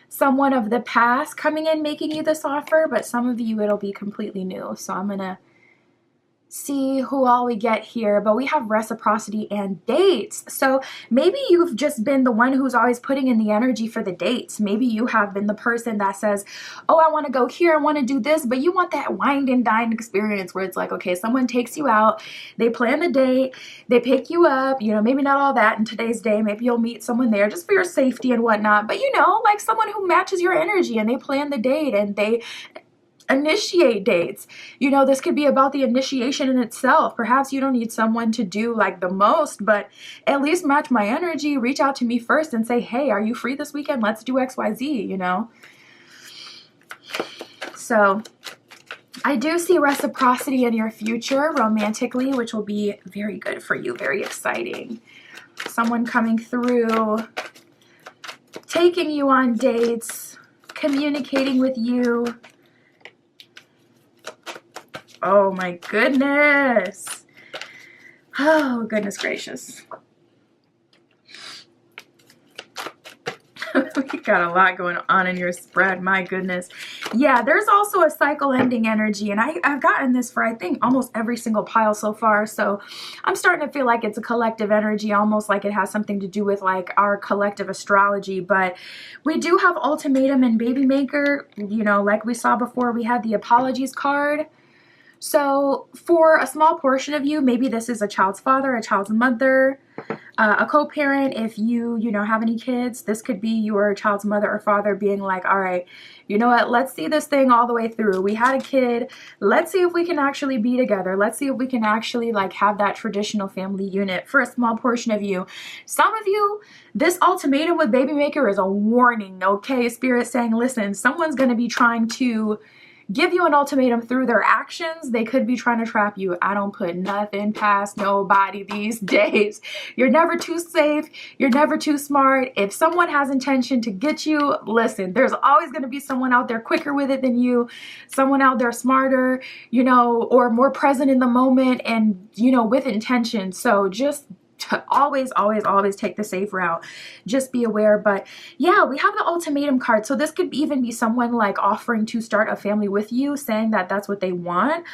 Speaker 1: someone of the past coming in making you this offer, but some of you it'll be completely new. So I'm gonna see who all we get here, but we have reciprocity and dates. So maybe you've just been the one who's always putting in the energy for the dates. Maybe you have been the person that says, oh, I want to go here, I want to do this, but you want that wine and dine experience where it's like, okay, someone takes you out, they plan the date, they pick you up, you know, maybe not all that in today's day, maybe you'll meet someone there just for your safety and whatnot, but you know, like someone who matches your energy and they plan the date and they initiate dates. You know, this could be about the initiation in itself. Perhaps you don't need someone to do like the most, but at least match my energy. Reach out to me first and say, hey, are you free this weekend? Let's do XYZ, you know? So I do see reciprocity in your future romantically, which will be very good for you, very exciting. Someone coming through, taking you on dates, communicating with you. Oh my goodness. Oh, goodness gracious. We got a lot going on in your spread, my goodness. Yeah, there's also a cycle ending energy, and I've gotten this for I think almost every single pile so far, so I'm starting to feel like it's a collective energy, almost like it has something to do with like our collective astrology. But we do have ultimatum and baby maker, you know, like we saw before. We had the apologies card. So for a small portion of you, maybe this is a child's father, a child's mother, a co-parent. If you know, have any kids, this could be your child's mother or father being like, all right, you know what, let's see this thing all the way through. We had a kid. Let's see if we can actually be together. Let's see if we can actually like have that traditional family unit for a small portion of you. Some of you, this ultimatum with baby maker is a warning, okay? Spirit saying, listen, someone's going to be trying to give you an ultimatum through their actions. They could be trying to trap you. I don't put nothing past nobody these days. You're never too safe. You're never too smart. If someone has intention to get you, listen, there's always going to be someone out there quicker with it than you, someone out there smarter, you know, or more present in the moment and, you know, with intention. So just to always take the safe route. Just be aware. But yeah, we have the ultimatum card. So this could even be someone like offering to start a family with you, saying that that's what they want.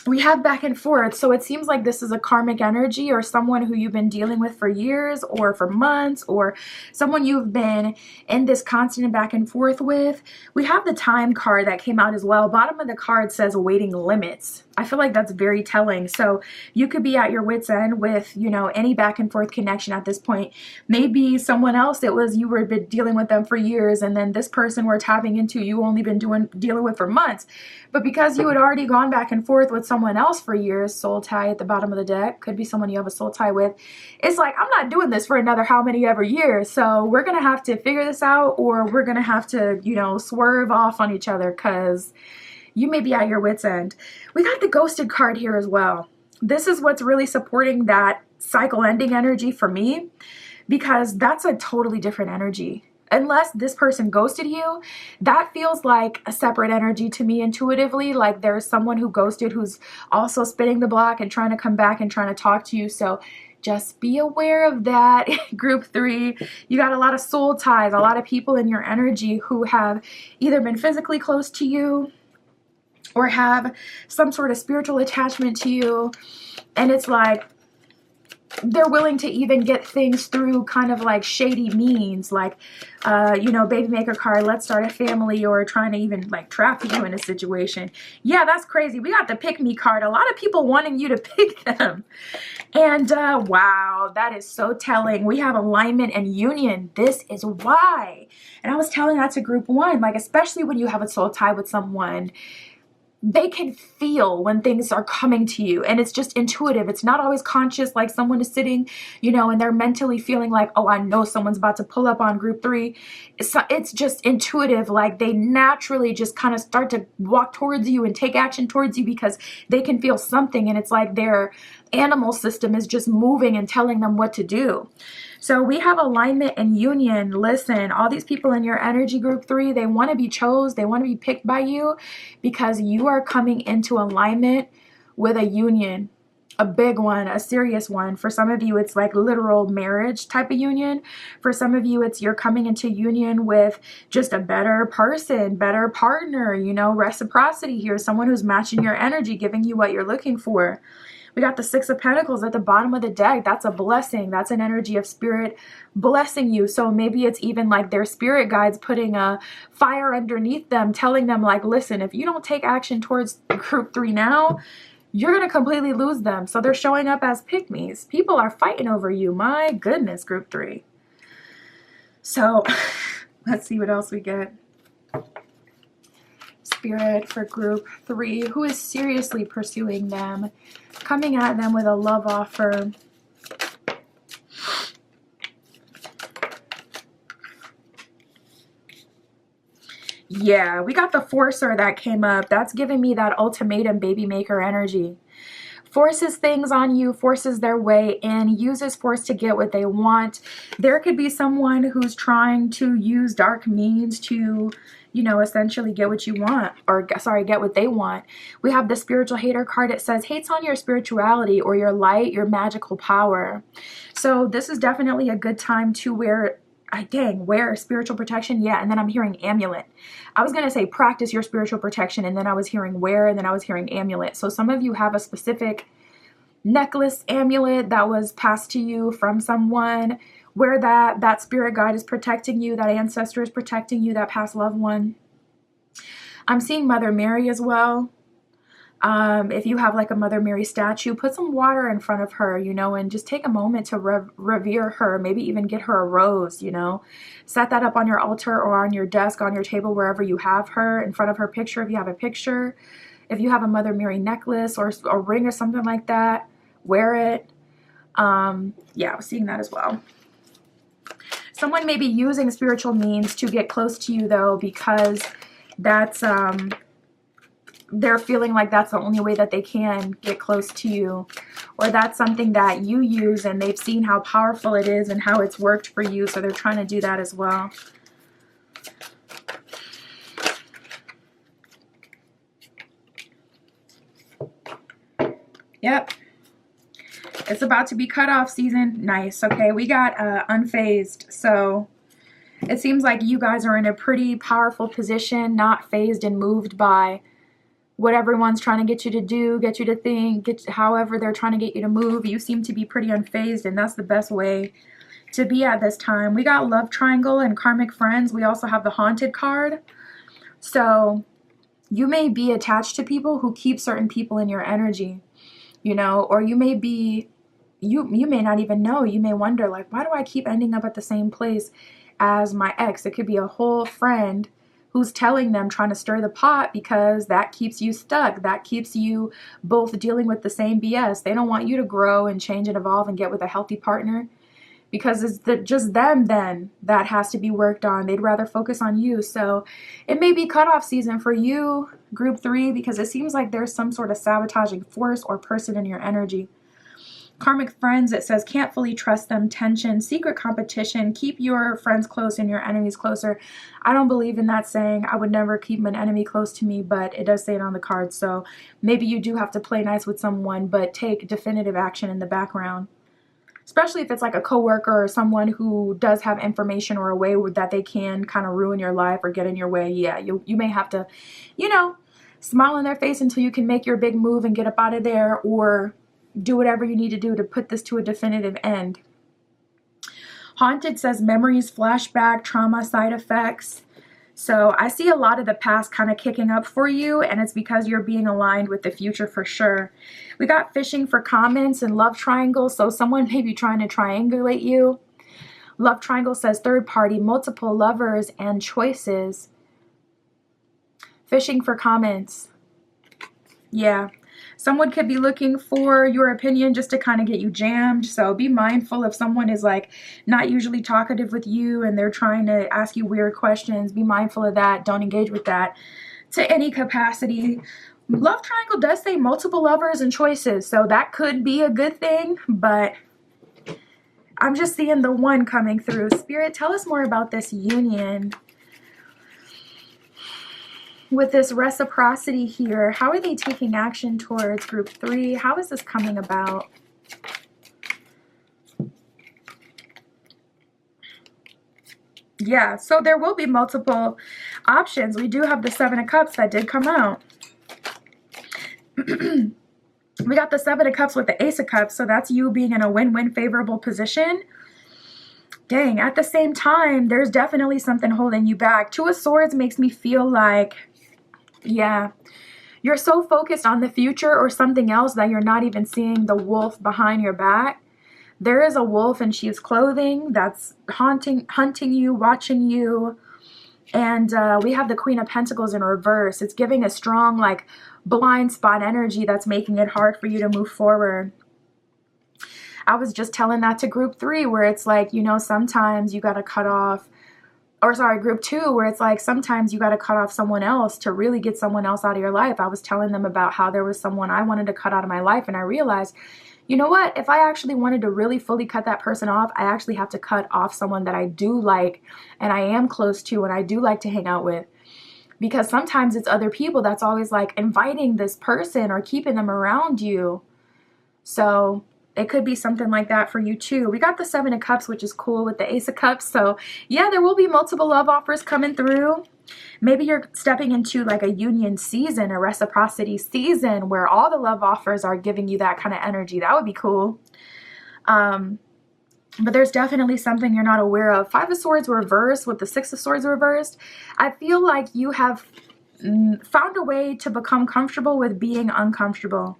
Speaker 1: We have back and forth. So it seems like this is a karmic energy or someone who you've been dealing with for years or for months, or someone you've been in this constant back and forth with. We have the time card that came out as well. Bottom of the card says awaiting limits. I feel like that's very telling. So you could be at your wit's end with, you know, any back and forth connection at this point. Maybe someone else, it was you were been dealing with them for years, and then this person we're tapping into, you only been dealing with for months. But because you had already gone back and forth with someone else for years, soul tie at the bottom of the deck, could be someone you have a soul tie with. It's like, I'm not doing this for another how many ever years. So we're going to have to figure this out, or we're going to have to, you know, swerve off on each other because you may be at your wit's end. We got the ghosted card here as well. This is what's really supporting that cycle ending energy for me, because that's a totally different energy. Unless this person ghosted you, that feels like a separate energy to me intuitively. Like there's someone who ghosted who's also spinning the block and trying to come back and trying to talk to you. So just be aware of that. Group 3, you got a lot of soul ties, a lot of people in your energy who have either been physically close to you or have some sort of spiritual attachment to you. And it's like, they're willing to even get things through kind of like shady means, like, you know, baby maker card, let's start a family, or trying to even like trap you in a situation. Yeah, that's crazy. We got the pick me card. A lot of people wanting you to pick them. And wow, that is so telling. We have alignment and union. This is why. And I was telling that to group 1, like, especially when you have a soul tie with someone, they can feel when things are coming to you, and it's just intuitive. It's not always conscious, like someone is sitting, you know, and they're mentally feeling like, oh, I know someone's about to pull up on group 3. It's just intuitive. Like they naturally just kind of start to walk towards you and take action towards you because they can feel something, and it's like their animal system is just moving and telling them what to do. So we have alignment and union. Listen, all these people in your energy group 3, they want to be chose. They want to be picked by you because you are coming into alignment with a union, a big one, a serious one. For some of you, it's like literal marriage type of union. For some of you, it's you're coming into union with just a better person, better partner, you know, reciprocity here, someone who's matching your energy, giving you what you're looking for. We got the 6 of Pentacles at the bottom of the deck. That's a blessing. That's an energy of spirit blessing you. So maybe it's even like their spirit guides putting a fire underneath them, telling them like, listen, if you don't take action towards group 3 now, you're going to completely lose them. So they're showing up as pick-me's. People are fighting over you. My goodness, group 3. So let's see what else we get. Spirit for group 3, who is seriously pursuing them, coming at them with a love offer. Yeah, we got the Forcer that came up. That's giving me that ultimatum baby maker energy. Forces things on you, forces their way in, uses force to get what they want. There could be someone who's trying to use dark means to, you know, essentially get what you want, or sorry, get what they want. We have the spiritual hater card. It says hates on your spirituality or your light, your magical power. So this is definitely a good time to wear spiritual protection. Yeah, and then I'm hearing amulet. I was going to say practice your spiritual protection, and then I was hearing wear, and then I was hearing amulet. So some of you have a specific necklace, amulet that was passed to you from someone, where that spirit guide is protecting you, that ancestor is protecting you, that past loved one. I'm seeing Mother Mary as well. If you have like a Mother Mary statue, put some water in front of her, you know, and just take a moment to revere her. Maybe even get her a rose, you know, set that up on your altar or on your desk, on your table, wherever you have her, in front of her picture. If you have a picture, if you have a Mother Mary necklace or a ring or something like that, wear it. Yeah, I was seeing that as well. Someone may be using spiritual means to get close to you though, because that's they're feeling like that's the only way that they can get close to you, or that's something that you use and they've seen how powerful it is and how it's worked for you, so they're trying to do that as well. Yep. It's about to be cutoff season. Nice. Okay, we got unfazed. So it seems like you guys are in a pretty powerful position, not phased and moved by what everyone's trying to get you to do, get you to think, however they're trying to get you to move. You seem to be pretty unfazed, and that's the best way to be at this time. We got love triangle and karmic friends. We also have the haunted card. So you may be attached to people who keep certain people in your energy, you know, or you may be, you may not even know. You may wonder, like, why do I keep ending up at the same place as my ex? It could be a whole friend who's telling them, trying to stir the pot, because that keeps you stuck. That keeps you both dealing with the same BS. They don't want you to grow and change and evolve and get with a healthy partner, because it's just them then that has to be worked on. They'd rather focus on you. So it may be cutoff season for you, group 3, because it seems like there's some sort of sabotaging force or person in your energy. Karmic friends, it says can't fully trust them, tension, secret competition, keep your friends close and your enemies closer. I don't believe in that saying. I would never keep an enemy close to me, but it does say it on the card. So maybe you do have to play nice with someone, but take definitive action in the background. Especially if it's like a coworker or someone who does have information or a way that they can kind of ruin your life or get in your way. Yeah, you may have to, you know, smile in their face until you can make your big move and get up out of there, or do whatever you need to do to put this to a definitive end. Haunted says memories, flashback, trauma, side effects. So I see a lot of the past kind of kicking up for you, and it's because you're being aligned with the future for sure. We got fishing for comments and love triangle, so someone may be trying to triangulate you. Love triangle says third party, multiple lovers, and choices. Fishing for comments. Yeah. Someone could be looking for your opinion just to kind of get you jammed. So be mindful if someone is like not usually talkative with you and they're trying to ask you weird questions. Be mindful of that. Don't engage with that to any capacity. Love triangle does say multiple lovers and choices. So that could be a good thing, but I'm just seeing the one coming through. Spirit, tell us more about this union. With this reciprocity here, how are they taking action towards group 3? How is this coming about? Yeah, so there will be multiple options. We do have the 7 of Cups that did come out. We got the 7 of Cups with the Ace of Cups, so that's you being in a win-win favorable position. Dang, at the same time, there's definitely something holding you back. 2 of Swords makes me feel like, yeah, you're so focused on the future or something else that you're not even seeing the wolf behind your back. There is a wolf in sheep's clothing that's hunting you, watching you. And we have the Queen of Pentacles in reverse. It's giving a strong, like, blind spot energy that's making it hard for you to move forward. I was just telling that to group 3, where it's like, you know, sometimes you got to cut off, or sorry, group 2, where it's like sometimes you got to cut off someone else to really get someone else out of your life. I was telling them about how there was someone I wanted to cut out of my life, and I realized, you know what, if I actually wanted to really fully cut that person off, I actually have to cut off someone that I do like and I am close to and I do like to hang out with. Because sometimes it's other people that's always like inviting this person or keeping them around you. So it could be something like that for you too. We got the 7 of Cups, which is cool, with the Ace of Cups. So yeah, there will be multiple love offers coming through. Maybe you're stepping into like a union season, a reciprocity season, where all the love offers are giving you that kind of energy. That would be cool. But there's definitely something you're not aware of. 5 of Swords reversed with the 6 of Swords reversed. I feel like you have found a way to become comfortable with being uncomfortable.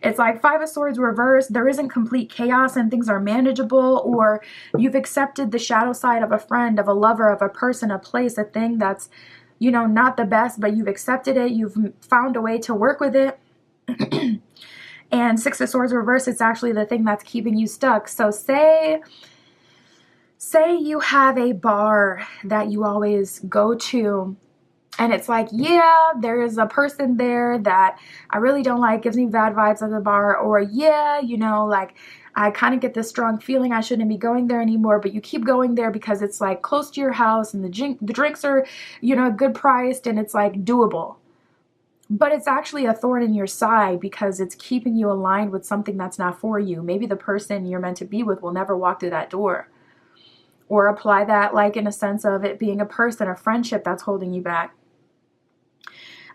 Speaker 1: It's like 5 of Swords reversed. There isn't complete chaos and things are manageable, or you've accepted the shadow side of a friend, of a lover, of a person, a place, a thing that's, you know, not the best, but you've accepted it. You've found a way to work with it. And 6 of Swords reversed, it's actually the thing that's keeping you stuck. So say you have a bar that you always go to, And it's like, yeah, there is a person there that I really don't like, gives me bad vibes at the bar. Or yeah, you know, like I kind of get this strong feeling I shouldn't be going there anymore, but you keep going there because it's like close to your house and the drinks are, you know, good priced and it's like doable. But it's actually a thorn in your side because it's keeping you aligned with something that's not for you. Maybe the person you're meant to be with will never walk through that door. Or apply that like in a sense of it being a person, a friendship that's holding you back.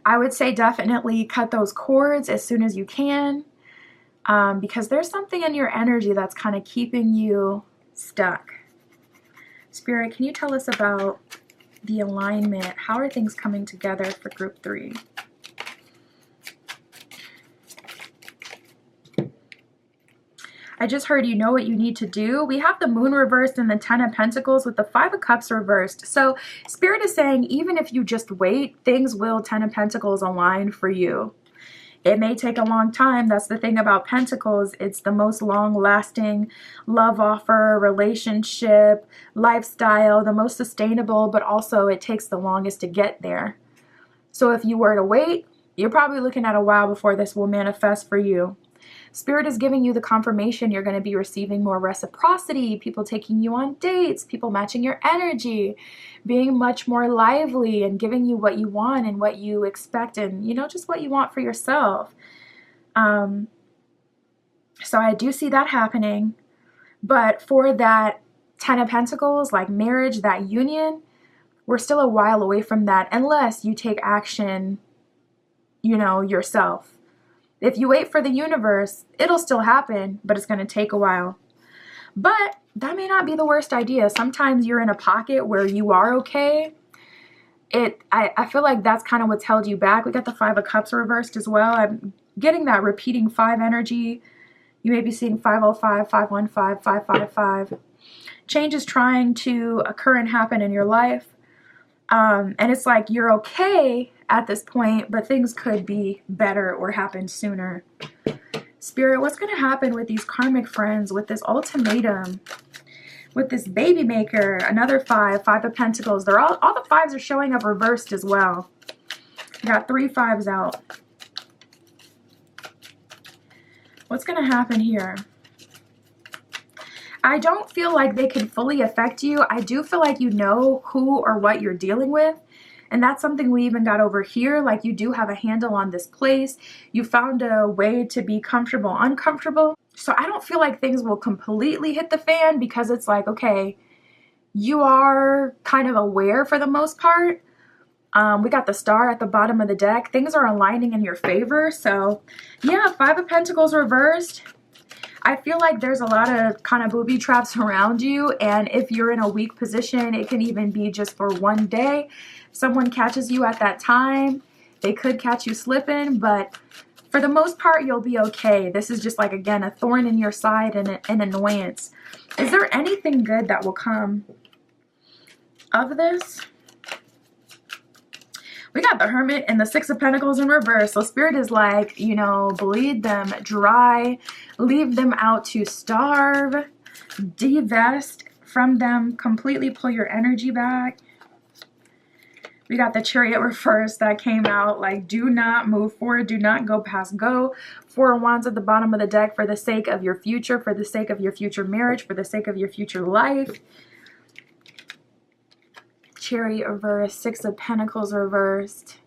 Speaker 1: I would say definitely cut those cords as soon as you can, because there's something in your energy that's kind of keeping you stuck. Spirit, can you tell us about the alignment? How are things coming together for group 3? I just heard you know what you need to do. We have the Moon reversed and the 10 of Pentacles with the 5 of Cups reversed. So Spirit is saying even if you just wait, things will 10 of Pentacles align for you. It may take a long time. That's the thing about Pentacles. It's the most long-lasting love offer, relationship, lifestyle, the most sustainable, but also it takes the longest to get there. So if you were to wait, you're probably looking at a while before this will manifest for you. Spirit is giving you the confirmation you're going to be receiving more reciprocity, people taking you on dates, people matching your energy, being much more lively and giving you what you want and what you expect and, you know, just what you want for yourself. So I do see that happening. But for that 10 of Pentacles, like marriage, that union, we're still a while away from that unless you take action, you know, yourself. If you wait for the universe, it'll still happen, but it's going to take a while. But that may not be the worst idea. Sometimes you're in a pocket where you are okay. I feel like that's kind of what's held you back. We got the 5 of Cups reversed as well. I'm getting that repeating 5 energy. You may be seeing 505, 515, 555. Change is trying to occur and happen in your life. And it's like you're okay at this point, but things could be better or happen sooner. Spirit, what's going to happen with these karmic friends, with this ultimatum, with this baby maker, another 5 of Pentacles? They're all the 5s are showing up reversed as well. We got 3 5s out. What's going to happen here? I don't feel like they can fully affect you. I do feel like you know who or what you're dealing with. And that's something we even got over here. Like you do have a handle on this place. You found a way to be comfortable, uncomfortable. So I don't feel like things will completely hit the fan because it's like, okay, you are kind of aware for the most part. We got the Star at the bottom of the deck. Things are aligning in your favor. So yeah, 5 of Pentacles reversed. I feel like there's a lot of kind of booby traps around you, and if you're in a weak position, it can even be just for one day. Someone catches you at that time. They could catch you slipping, but for the most part, you'll be okay. This is just like, again, a thorn in your side and an annoyance. Is there anything good that will come of this? We got the Hermit and the 6 of Pentacles in reverse. So Spirit is like, you know, bleed them dry, leave them out to starve, divest from them, completely pull your energy back. We got the Chariot reversed that came out like, do not move forward, do not go past go. 4 of Wands at the bottom of the deck for the sake of your future, for the sake of your future marriage, for the sake of your future life. Chariot reversed, 6 of Pentacles reversed.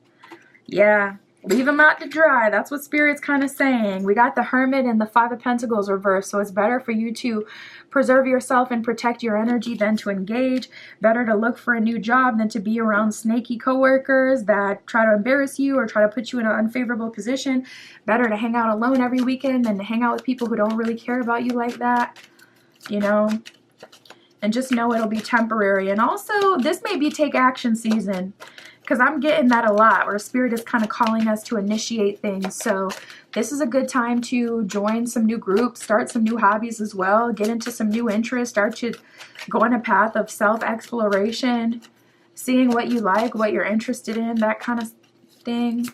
Speaker 1: Yeah, leave them out to dry. That's what Spirit's kind of saying. We got the Hermit and the 5 of Pentacles reversed. So it's better for you to preserve yourself and protect your energy than to engage. Better to look for a new job than to be around snaky coworkers that try to embarrass you or try to put you in an unfavorable position. Better to hang out alone every weekend than to hang out with people who don't really care about you like that. You know? And just know it'll be temporary. And also, this may be take action season, because I'm getting that a lot, where Spirit is kind of calling us to initiate things. So this is a good time to join some new groups, start some new hobbies as well, get into some new interests, start to go on a path of self-exploration, seeing what you like, what you're interested in, that kind of thing.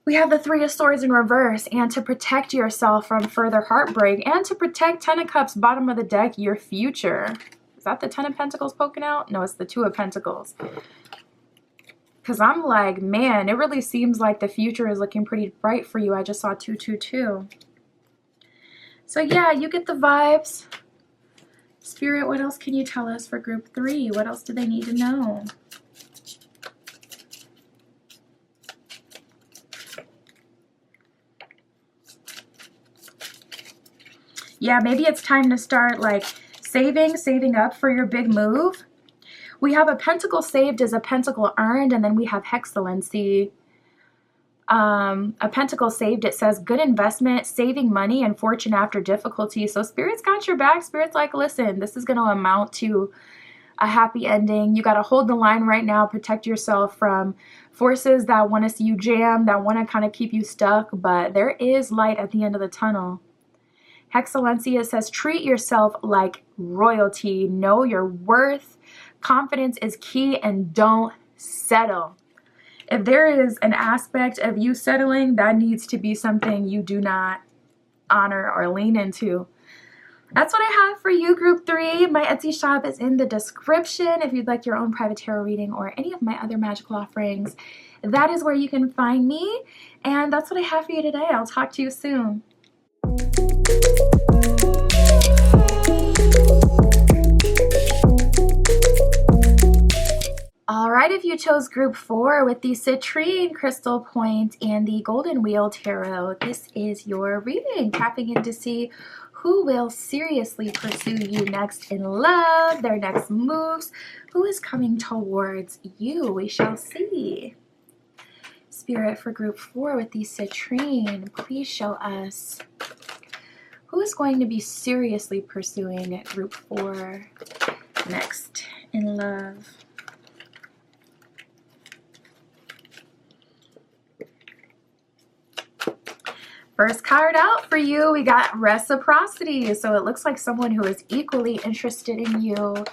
Speaker 1: We We have the Three of Swords in reverse, and to protect yourself from further heartbreak, and to protect Ten of Cups, bottom of the deck, your future. Is that the Ten of Pentacles poking out? No, it's the Two of Pentacles. Because I'm like, man, it really seems like the future is looking pretty bright for you. I just saw 222. So yeah, you get the vibes. Spirit, what else can you tell us for group 3? What else do they need to know? Yeah, maybe it's time to start like saving up for your big move. We have a pentacle saved as a pentacle earned, and then we have hexcellency. A pentacle saved, it says good investment, saving money, and fortune after difficulty. So Spirit's got your back. Spirit's like, listen, this is going to amount to a happy ending. You got to hold the line right now, protect yourself from forces that want to see you jam, that want to kind of keep you stuck, but there is light at the end of the tunnel. Hexcellency, it says treat yourself like royalty, know your worth, confidence is key, and don't settle. If there is an aspect of you settling, that needs to be something you do not honor or lean into. That's what I have for you, group 3. My Etsy shop is in the description if you'd like your own private tarot reading or any of my other magical offerings. That is where you can find me, and that's what I have for you today. I'll talk to you soon. Alright, if you chose group 4 with the citrine crystal point and the golden wheel tarot, this is your reading, tapping in to see who will seriously pursue you next in love, their next moves, who is coming towards you. We shall see. Spirit, for group 4 with the citrine, please show us who is going to be seriously pursuing group 4 next in love. First card out for you, we got reciprocity. So it looks like someone who is equally interested in you,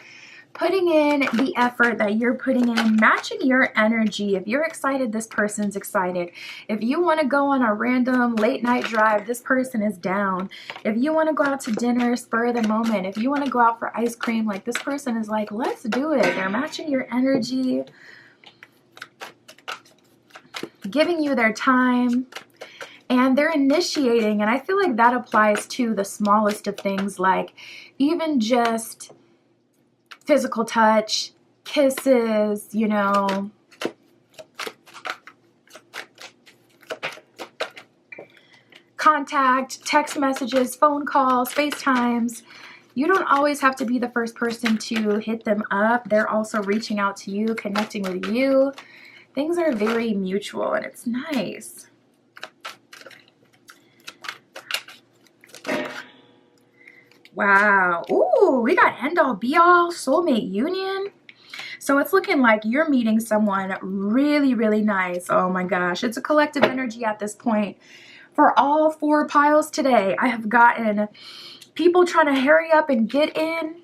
Speaker 1: putting in the effort that you're putting in, matching your energy. If you're excited, this person's excited. If you want to go on a random late night drive, this person is down. If you want to go out to dinner, spur of the moment. If you want to go out for ice cream, like this person is like, let's do it. They're matching your energy, giving you their time. And they're initiating, and I feel like that applies to the smallest of things, like even just physical touch, kisses, you know, contact, text messages, phone calls, FaceTimes. You don't always have to be the first person to hit them up. They're also reaching out to you, connecting with you. Things are very mutual, and it's nice. Wow. Ooh, we got end all be all soulmate union. So it's looking like you're meeting someone really, really nice. Oh my gosh. It's a collective energy at this point. For all 4 piles today, I have gotten people trying to hurry up and get in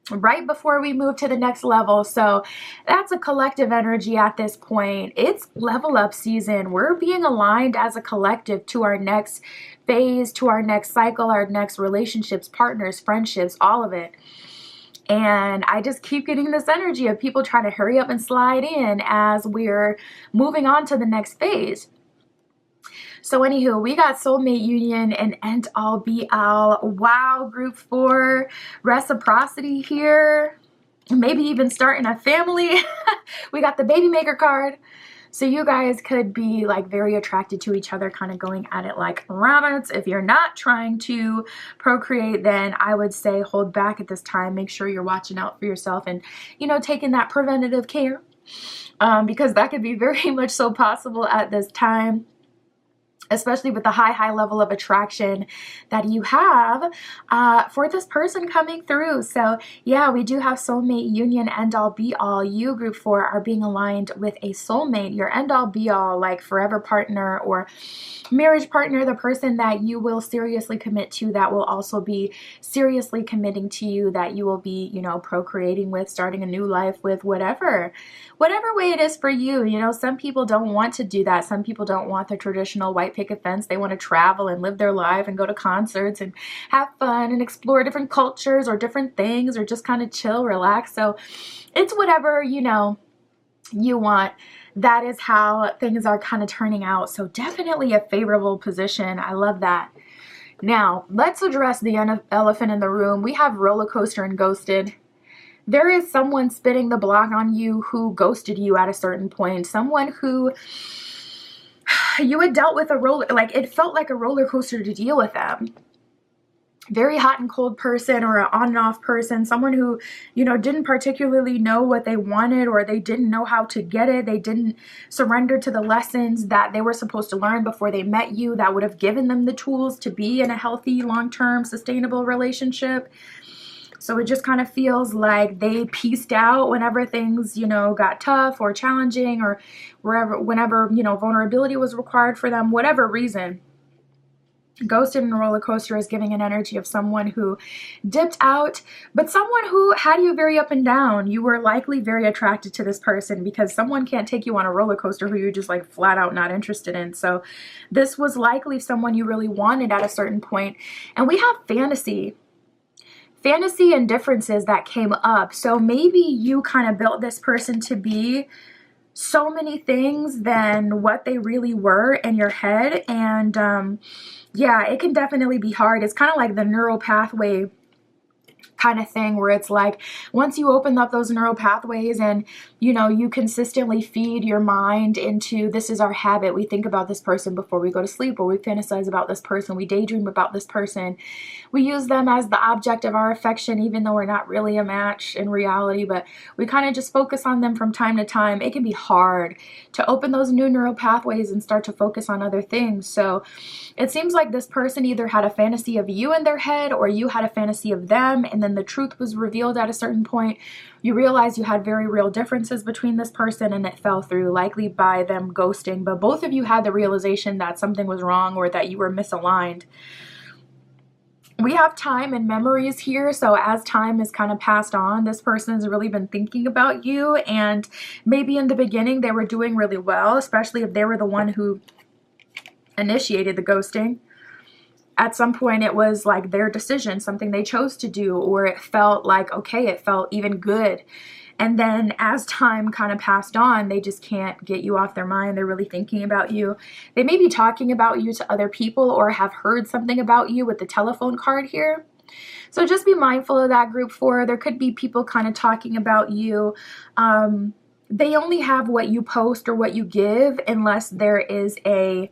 Speaker 1: right before we move to the next level. So that's a collective energy at this point. It's level up season. We're being aligned as a collective to our next phase, to our next cycle, our next relationships, partners, friendships, all of it. And I just keep getting this energy of people trying to hurry up and slide in as we're moving on to the next phase. So anywho, we got soulmate union and end all be all. Wow, group 4, reciprocity here. Maybe even starting a family. We got the baby maker card. So you guys could be like very attracted to each other, kind of going at it like rabbits. If you're not trying to procreate, then I would say hold back at this time. Make sure you're watching out for yourself and, you know, taking that preventative care, because that could be very much so possible at this time. especially with the high level of attraction that you have for this person coming through. So yeah, we do have soulmate union, end all be all. You, group 4, are being aligned with a soulmate, your end all be all, like forever partner or marriage partner, the person that you will seriously commit to, that will also be seriously committing to you, that you will be, you know, procreating with, starting a new life with, whatever way it is for you. You know, some people don't want to do that. Some people don't want the traditional white picket fence. They want to travel and live their life and go to concerts and have fun and explore different cultures or different things, or just kind of chill, relax. So it's whatever, you know, you want. That is how things are kind of turning out. So definitely a favorable position. I love that. Now, let's address the elephant in the room. We have roller coaster and ghosted. There is someone spitting the block on you who ghosted you at a certain point. Someone who you had dealt with like it felt like a roller coaster to deal with them. Very hot and cold person, or an on and off person, someone who, you know, didn't particularly know what they wanted, or they didn't know how to get it. They didn't surrender to the lessons that they were supposed to learn before they met you, that would have given them the tools to be in a healthy, long-term, sustainable relationship. So it just kind of feels like they pieced out whenever things, you know, got tough or challenging, or whenever, you know, vulnerability was required for them, whatever reason. Ghosted in a roller coaster is giving an energy of someone who dipped out, but someone who had you very up and down. You were likely very attracted to this person, because someone can't take you on a roller coaster who you're just like flat out not interested in. So this was likely someone you really wanted at a certain point. And we have fantasy and differences that came up. So maybe you kind of built this person to be so many things than what they really were in your head. And yeah, it can definitely be hard. It's kind of like the neural pathway kind of thing, where it's like once you open up those neural pathways and, you know, you consistently feed your mind into, this is our habit. We think about this person before we go to sleep, or we fantasize about this person. We daydream about this person. We use them as the object of our affection, even though we're not really a match in reality, but we kind of just focus on them from time to time. It can be hard to open those new neural pathways and start to focus on other things. So it seems like this person either had a fantasy of you in their head, or you had a fantasy of them, and then the truth was revealed at a certain point. You realized you had very real differences between this person, and it fell through, likely by them ghosting. But both of you had the realization that something was wrong, or that you were misaligned. We have time and memories here. So as time has kind of passed on, this person has really been thinking about you. And maybe in the beginning they were doing really well, especially if they were the one who initiated the ghosting. At some point it was like their decision, something they chose to do, or it felt like, okay, it felt even good. And then as time kind of passed on, they just can't get you off their mind. They're really thinking about you. They may be talking about you to other people, or have heard something about you with the telephone card here. So just be mindful of that, group 4. There could be people kind of talking about you. They only have what you post or what you give, unless there is a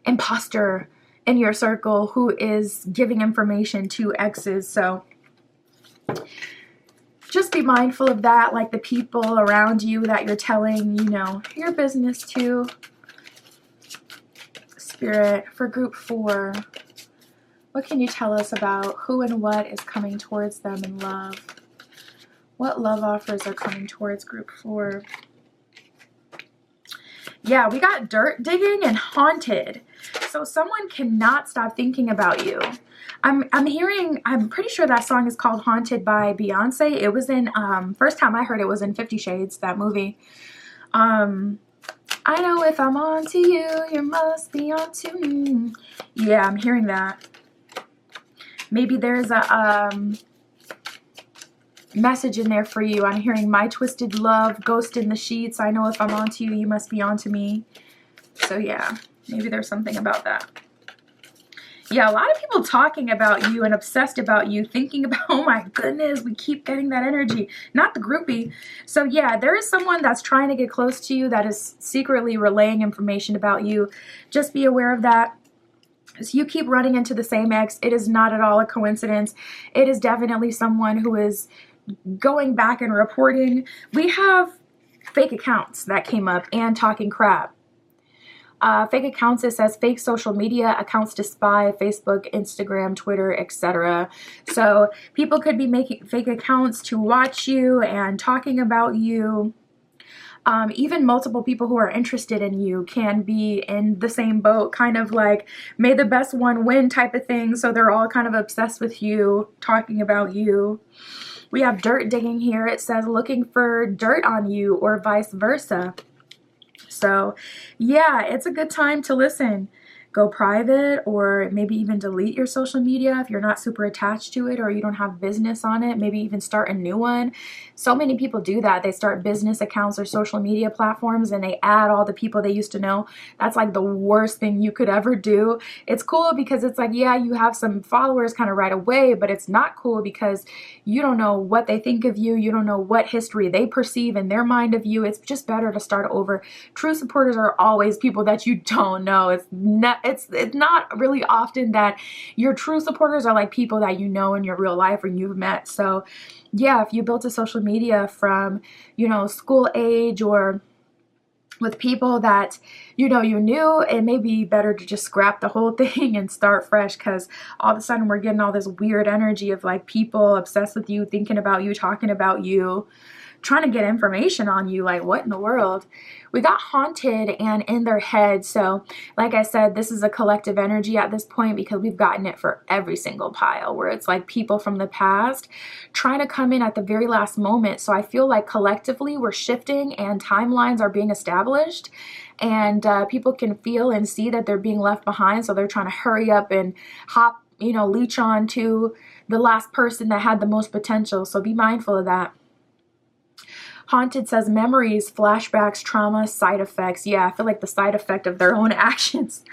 Speaker 1: imposter in your circle who is giving information to exes. So just be mindful of that, like the people around you that you're telling, you know, your business to. Spirit, for group 4, what can you tell us about who and what is coming towards them in love? What love offers are coming towards group 4? Yeah, we got dirt digging and haunted. So someone cannot stop thinking about you. I'm hearing, I'm pretty sure that song is called Haunted by Beyonce. It was in, first time I heard it was in 50 Shades, that movie. I know if I'm on to you, you must be on to me. Yeah, I'm hearing that. Maybe there's a message in there for you. I'm hearing my twisted love, ghost in the sheets. I know if I'm on to you, you must be on to me. So yeah, maybe there's something about that. Yeah, a lot of people talking about you and obsessed about you, thinking about, oh my goodness, we keep getting that energy. Not the groupie. So yeah, there is someone that's trying to get close to you, that is secretly relaying information about you. Just be aware of that. So you keep running into the same ex. It is not at all a coincidence. It is definitely someone who is going back and reporting. We have fake accounts that came up, and talking crap. Fake accounts, it says fake social media accounts to spy, Facebook, Instagram, Twitter, etc. So people could be making fake accounts to watch you and talking about you. Even multiple people who are interested in you can be in the same boat, kind of like may the best one win type of thing. So they're all kind of obsessed with you, talking about you. We have dirt digging here. It says looking for dirt on you or vice versa. So yeah, it's a good time to listen. Go private, or maybe even delete your social media if you're not super attached to it or you don't have business on it. Maybe even start a new one. So many people do that. They start business accounts or social media platforms and they add all the people they used to know. That's like the worst thing you could ever do. It's cool because it's like, yeah, you have some followers kind of right away, but it's not cool because you don't know what they think of you. You don't know what history they perceive in their mind of you. It's just better to start over. True supporters are always people that you don't know. It's not really often that your true supporters are like people that you know in your real life or you've met. So yeah, if you built a social media from, you know, school age or with people that, you know, you knew, it may be better to just scrap the whole thing and start fresh, because all of a sudden we're getting all this weird energy of like people obsessed with you, thinking about you, talking about you, trying to get information on you. Like, what in the world? We got haunted and in their head. So like I said, this is a collective energy at this point because we've gotten it for every single pile, where it's like people from the past trying to come in at the very last moment. So I feel like collectively we're shifting and timelines are being established, and people can feel and see that they're being left behind. So they're trying to hurry up and hop, you know, leech on to the last person that had the most potential. So be mindful of that. Haunted says memories, flashbacks, trauma, side effects. Yeah, I feel like the side effect of their own actions.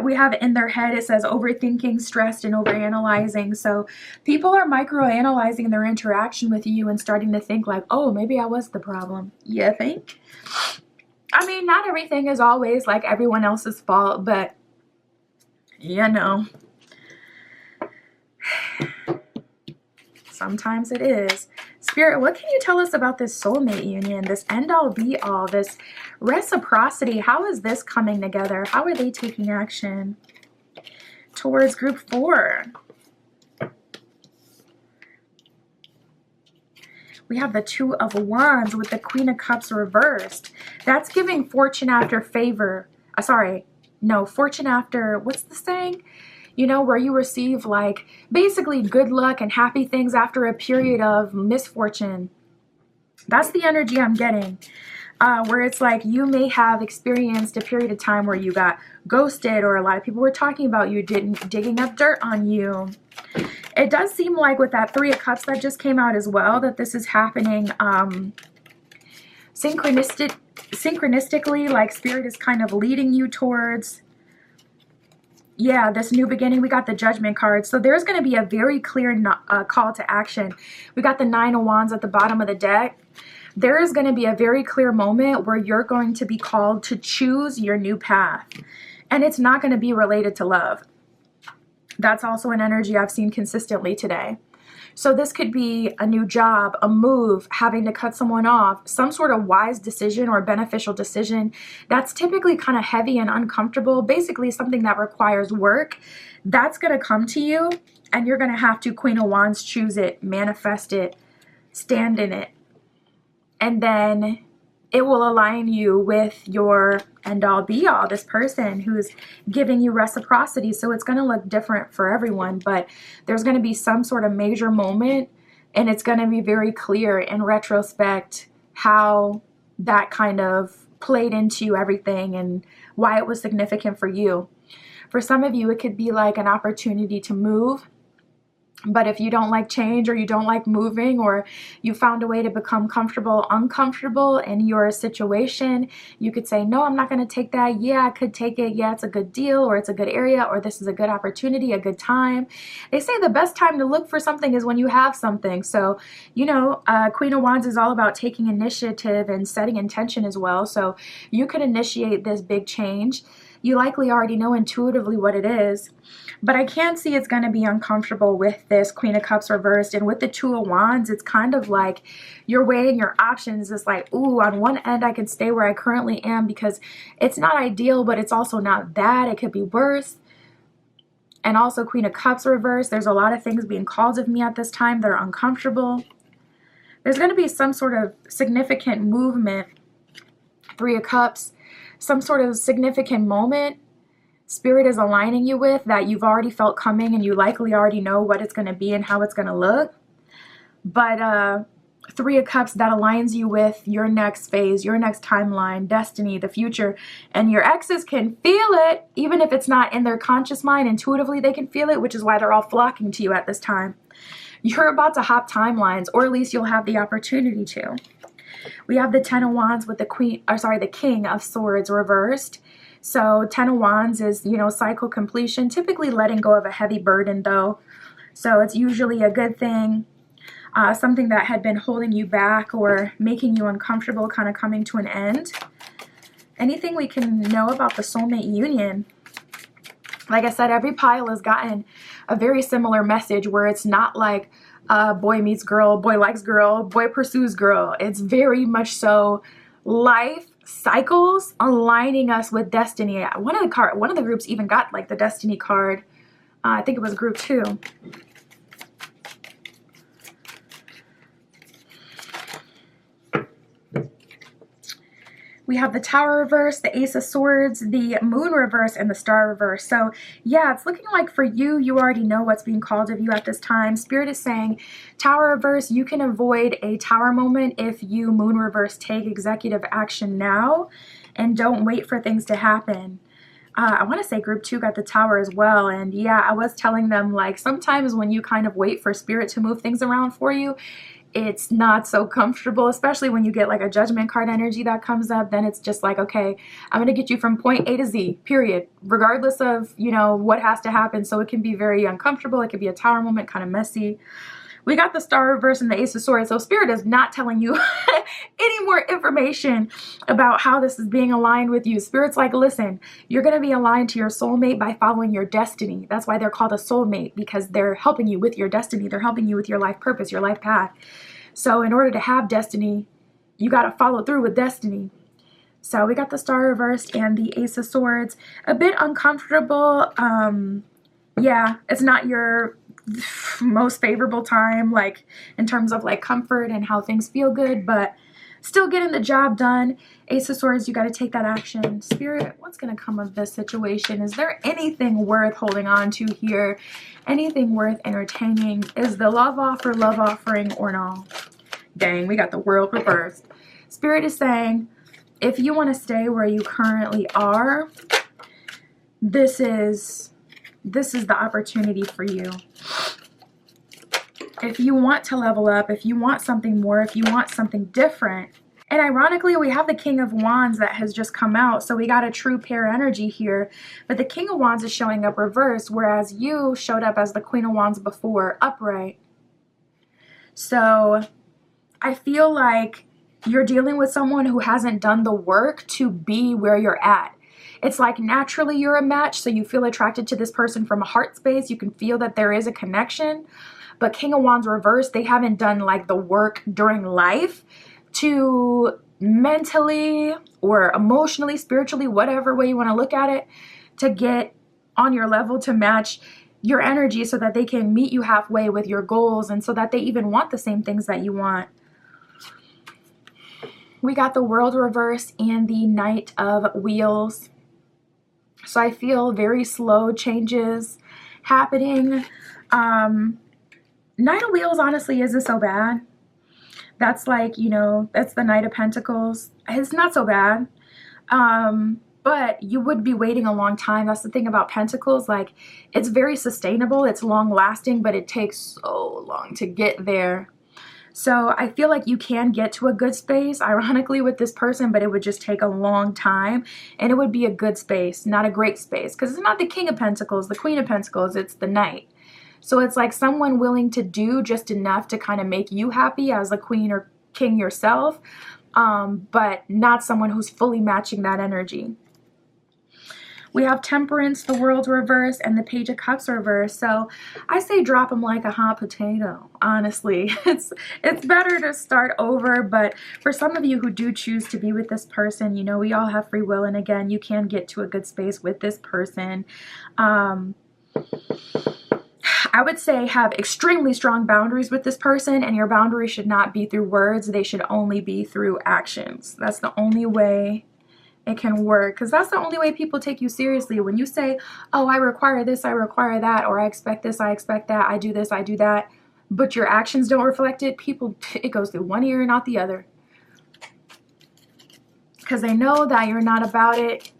Speaker 1: We have in their head, it says overthinking, stressed, and overanalyzing. So people are microanalyzing their interaction with you and starting to think like, oh, maybe I was the problem. You think? I mean, not everything is always like everyone else's fault, but you know, sometimes it is. Spirit, what can you tell us about this soulmate union, this end-all be-all, this reciprocity? How is this coming together? How are they taking action towards group 4? We have the Two of Wands with the Queen of Cups reversed. That's giving fortune after favor. Fortune after, what's the saying? You know, where you receive like basically good luck and happy things after a period of misfortune. That's the energy I'm getting. Where it's like you may have experienced a period of time where you got ghosted, or a lot of people were talking about you, digging up dirt on you. It does seem like with that Three of Cups that just came out as well, that this is happening synchronistically, like Spirit is kind of leading you towards, yeah, this new beginning. We got the Judgment card. So there's going to be a very clear call to action. We got the Nine of Wands at the bottom of the deck. There is going to be a very clear moment where you're going to be called to choose your new path. And it's not going to be related to love. That's also an energy I've seen consistently today. So this could be a new job, a move, having to cut someone off, some sort of wise decision or beneficial decision that's typically kind of heavy and uncomfortable, basically something that requires work. That's going to come to you, and you're going to have to, Queen of Wands, choose it, manifest it, stand in it. And then it will align you with your end-all be-all, this person who's giving you reciprocity. So it's going to look different for everyone, but there's going to be some sort of major moment, and it's going to be very clear in retrospect how that kind of played into everything and why it was significant for you. For some of you, it could be like an opportunity to move. But if you don't like change, or you don't like moving, or you found a way to become uncomfortable in your situation, you could say, no, I'm not going to take that. Yeah, I could take it. Yeah, it's a good deal, or it's a good area, or this is a good opportunity, a good time. They say the best time to look for something is when you have something. So, you know, Queen of Wands is all about taking initiative and setting intention as well. So you could initiate this big change. You likely already know intuitively what it is. But I can see it's going to be uncomfortable with this Queen of Cups reversed. And with the Two of Wands, it's kind of like you're weighing your options. It's like, ooh, on one end, I can stay where I currently am because it's not ideal, but it's also not bad. It could be worse. And also Queen of Cups reversed. There's a lot of things being called of me at this time that are uncomfortable. There's going to be some sort of significant movement. Three of Cups, some sort of significant moment Spirit is aligning you with that you've already felt coming, and you likely already know what it's going to be and how it's going to look. But Three of Cups, that aligns you with your next phase, your next timeline, destiny, the future. And your exes can feel it, even if it's not in their conscious mind. Intuitively, they can feel it, which is why they're all flocking to you at this time. You're about to hop timelines, or at least you'll have the opportunity to. We have the Ten of Wands with the King of Swords reversed. So 10 of Wands is, cycle completion, typically letting go of a heavy burden though. So it's usually a good thing, something that had been holding you back or making you uncomfortable kind of coming to an end. Anything we can know about the soulmate union? Like I said, every pile has gotten a very similar message where it's not like boy meets girl, boy likes girl, boy pursues girl. It's very much so life cycles aligning us with destiny. One of the groups even got like the destiny card. I think it was group 2. We have the Tower reverse, the Ace of Swords, the Moon reverse, and the Star reverse. So yeah, it's looking like for you, you already know what's being called of you at this time. Spirit is saying Tower reverse, you can avoid a Tower moment if you Moon reverse take executive action now and don't wait for things to happen. I want to say group 2 got the Tower as well. And yeah, I was telling them like sometimes when you kind of wait for Spirit to move things around for you, it's not so comfortable, especially when you get like a Judgment card energy that comes up. Then it's just like, okay, I'm going to get you from point A to Z, period, regardless of, what has to happen. So it can be very uncomfortable. It could be a Tower moment, kind of messy. We got the Star reverse and the Ace of Swords. So Spirit is not telling you any more information about how this is being aligned with you. Spirit's like, listen, you're going to be aligned to your soulmate by following your destiny. That's why they're called a soulmate, because they're helping you with your destiny. They're helping you with your life purpose, your life path. So in order to have destiny, you got to follow through with destiny. So we got the Star reversed and the Ace of Swords. A bit uncomfortable. Yeah, it's not your most favorable time, like in terms of like comfort and how things feel good, but still getting the job done. Ace of Swords, you got to take that action. Spirit, what's going to come of this situation? Is there anything worth holding on to here? Anything worth entertaining? Is the love offer love offering or no? Dang, we got the World reversed. Spirit is saying, if you want to stay where you currently are, this is the opportunity for you. If you want to level up, if you want something more, if you want something different. And ironically, we have the King of Wands that has just come out. So we got a true pair energy here. But the King of Wands is showing up reversed, whereas you showed up as the Queen of Wands before, upright. So I feel like you're dealing with someone who hasn't done the work to be where you're at. It's like naturally you're a match, so you feel attracted to this person from a heart space. You can feel that there is a connection. But King of Wands reversed, they haven't done like the work during life to mentally or emotionally, spiritually, whatever way you want to look at it, to get on your level to match your energy so that they can meet you halfway with your goals and so that they even want the same things that you want. We got the World reverse and the Knight of Wheels. So I feel very slow changes happening. Knight of Wheels honestly isn't so bad. That's like, that's the Knight of Pentacles. It's not so bad. But you would be waiting a long time. That's the thing about Pentacles. Like, it's very sustainable. It's long lasting, but it takes so long to get there. So I feel like you can get to a good space, ironically, with this person, but it would just take a long time. And it would be a good space, not a great space. Because it's not the King of Pentacles, the Queen of Pentacles, it's the Knight. So it's like someone willing to do just enough to kind of make you happy as a queen or king yourself, but not someone who's fully matching that energy. We have Temperance, the World's reverse, and the Page of Cups reverse. So I say drop them like a hot potato, honestly. It's better to start over, but for some of you who do choose to be with this person, you know, we all have free will, and again, you can get to a good space with this person. I would say have extremely strong boundaries with this person, and your boundaries should not be through words. They should only be through actions. That's the only way it can work, because that's the only way people take you seriously. When you say, oh, I require this, I require that, or I expect this, I expect that, I do this, I do that, but your actions don't reflect it, people, it goes through one ear and not the other. Because they know that you're not about it.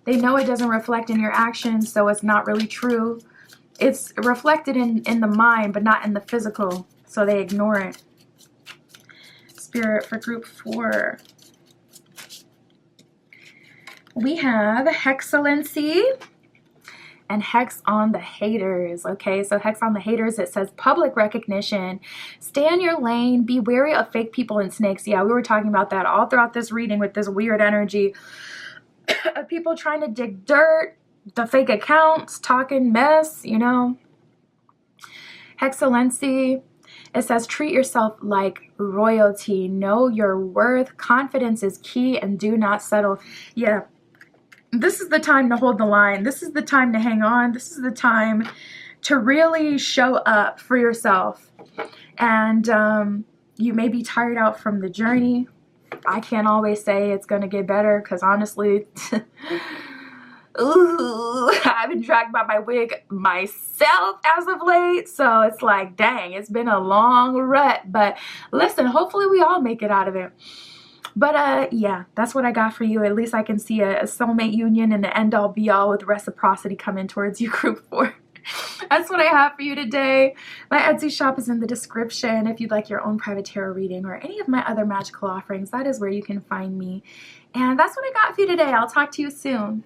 Speaker 1: They know it doesn't reflect in your actions, so it's not really true. It's reflected in the mind, but not in the physical, so they ignore it. Spirit, for group 4. We have Hexcellency and Hex on the haters. Okay, so Hex on the haters, it says public recognition. Stay in your lane. Be wary of fake people and snakes. Yeah, we were talking about that all throughout this reading with this weird energy of people trying to dig dirt, the fake accounts, talking mess, you know. Hexcellency, it says treat yourself like royalty. Know your worth. Confidence is key, and do not settle. Yeah. This is the time to hold the line. This is the time to hang on. This is the time to really show up for yourself. And you may be tired out from the journey. I can't always say it's going to get better, because honestly, ooh, I've been dragged by my wig myself as of late. So it's like, dang, it's been a long rut. But listen, hopefully we all make it out of it. But yeah, that's what I got for you. At least I can see a soulmate union and the end all be all with reciprocity coming towards you, group 4. That's what I have for you today. My Etsy shop is in the description. If you'd like your own private tarot reading or any of my other magical offerings, that is where you can find me. And that's what I got for you today. I'll talk to you soon.